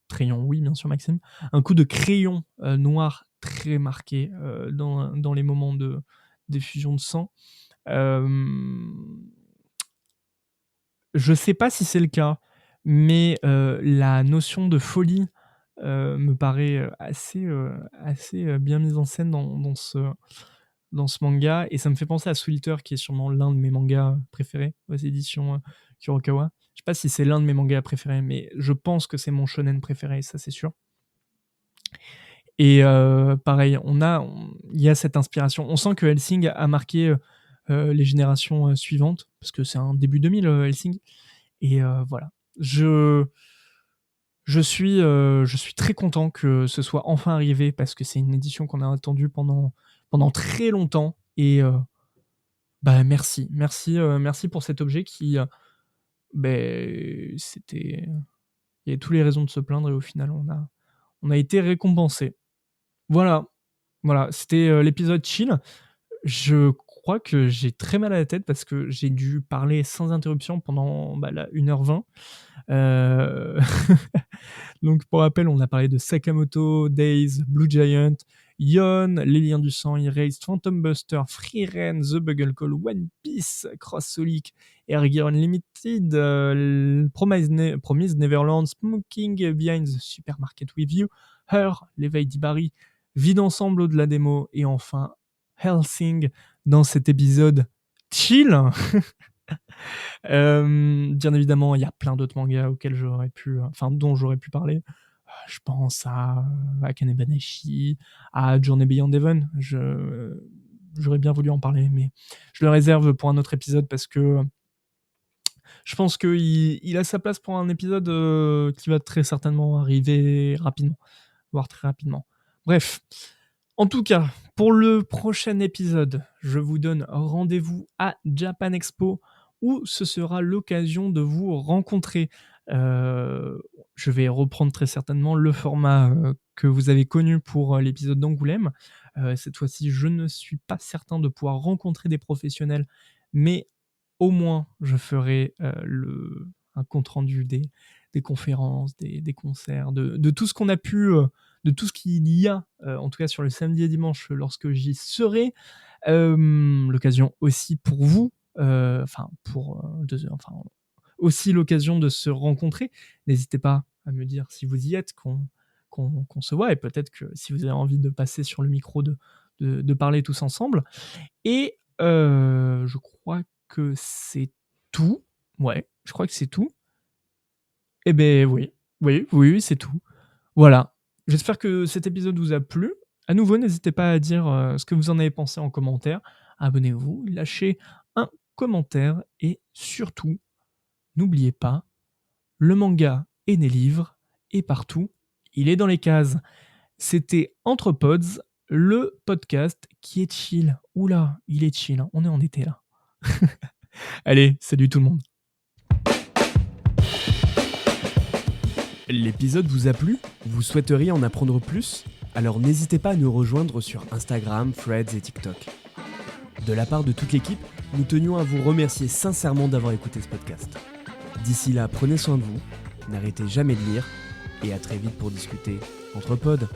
crayon, oui bien sûr Maxime, un coup de crayon noir très marqué dans les moments d'effusion de sang. Je sais pas si c'est le cas, mais la notion de folie me paraît assez bien mise en scène dans ce manga, et ça me fait penser à Soul Eater, qui est sûrement l'un de mes mangas préférés aux éditions Kurokawa. Je sais pas si c'est l'un de mes mangas préférés, mais je pense que c'est mon shonen préféré, ça c'est sûr. Et pareil, il y a cette inspiration. On sent que Hellsing a marqué les générations suivantes, parce que c'est un début 2000 Hellsing. Et voilà. Je suis très content que ce soit enfin arrivé, parce que c'est une édition qu'on a attendue pendant très longtemps. Et merci pour cet objet qui c'était, il y avait toutes les raisons de se plaindre, et au final on a été récompensé. Voilà, c'était l'épisode chill. Je crois que j'ai très mal à la tête parce que j'ai dû parler sans interruption pendant 1h20. Donc pour rappel, on a parlé de Sakamoto Days, Blue Giant, Yon, Les Liens du Sang, Erased, Phantom Buster, Free Ren, The Bugle Call, One Piece, Cross Solic, Air Gear Unlimited, Promise Neverland, Smoking Behind the Supermarket With You, Her, L'éveil d'Ibari, Vide ensemble au-delà des mots, et enfin Hellsing dans cet épisode chill. Bien évidemment, il y a plein d'autres mangas auxquels dont j'aurais pu parler. Je pense à Akane Banashi, à Journey Beyond Heaven. J'aurais bien voulu en parler, mais je le réserve pour un autre épisode parce que je pense qu'il a sa place pour un épisode qui va très certainement arriver rapidement, voire très rapidement. Bref, en tout cas, pour le prochain épisode, je vous donne rendez-vous à Japan Expo où ce sera l'occasion de vous rencontrer. Je vais reprendre très certainement le format que vous avez connu pour l'épisode d'Angoulême. Cette fois-ci, je ne suis pas certain de pouvoir rencontrer des professionnels, mais au moins, je ferai un compte-rendu des conférences, des concerts, de tout ce qu'on a pu... de tout ce qu'il y a, en tout cas sur le samedi et dimanche, lorsque j'y serai. L'occasion aussi pour vous, aussi l'occasion de se rencontrer. N'hésitez pas à me dire si vous y êtes, qu'on se voit, et peut-être que si vous avez envie de passer sur le micro, de parler tous ensemble. Et je crois que c'est tout. Ouais, je crois que c'est tout. Eh ben oui, c'est tout. Voilà. J'espère que cet épisode vous a plu. À nouveau, n'hésitez pas à dire ce que vous en avez pensé en commentaire. Abonnez-vous, lâchez un commentaire et surtout, n'oubliez pas, le manga est des livres et partout, il est dans les cases. C'était Entre Pods, le podcast qui est chill. Oula, il est chill, hein. On est en été là. Allez, salut tout le monde. L'épisode vous a plu ? Vous souhaiteriez en apprendre plus ? Alors n'hésitez pas à nous rejoindre sur Instagram, Threads et TikTok. De la part de toute l'équipe, nous tenions à vous remercier sincèrement d'avoir écouté ce podcast. D'ici là, prenez soin de vous, n'arrêtez jamais de lire, et à très vite pour discuter entre pods.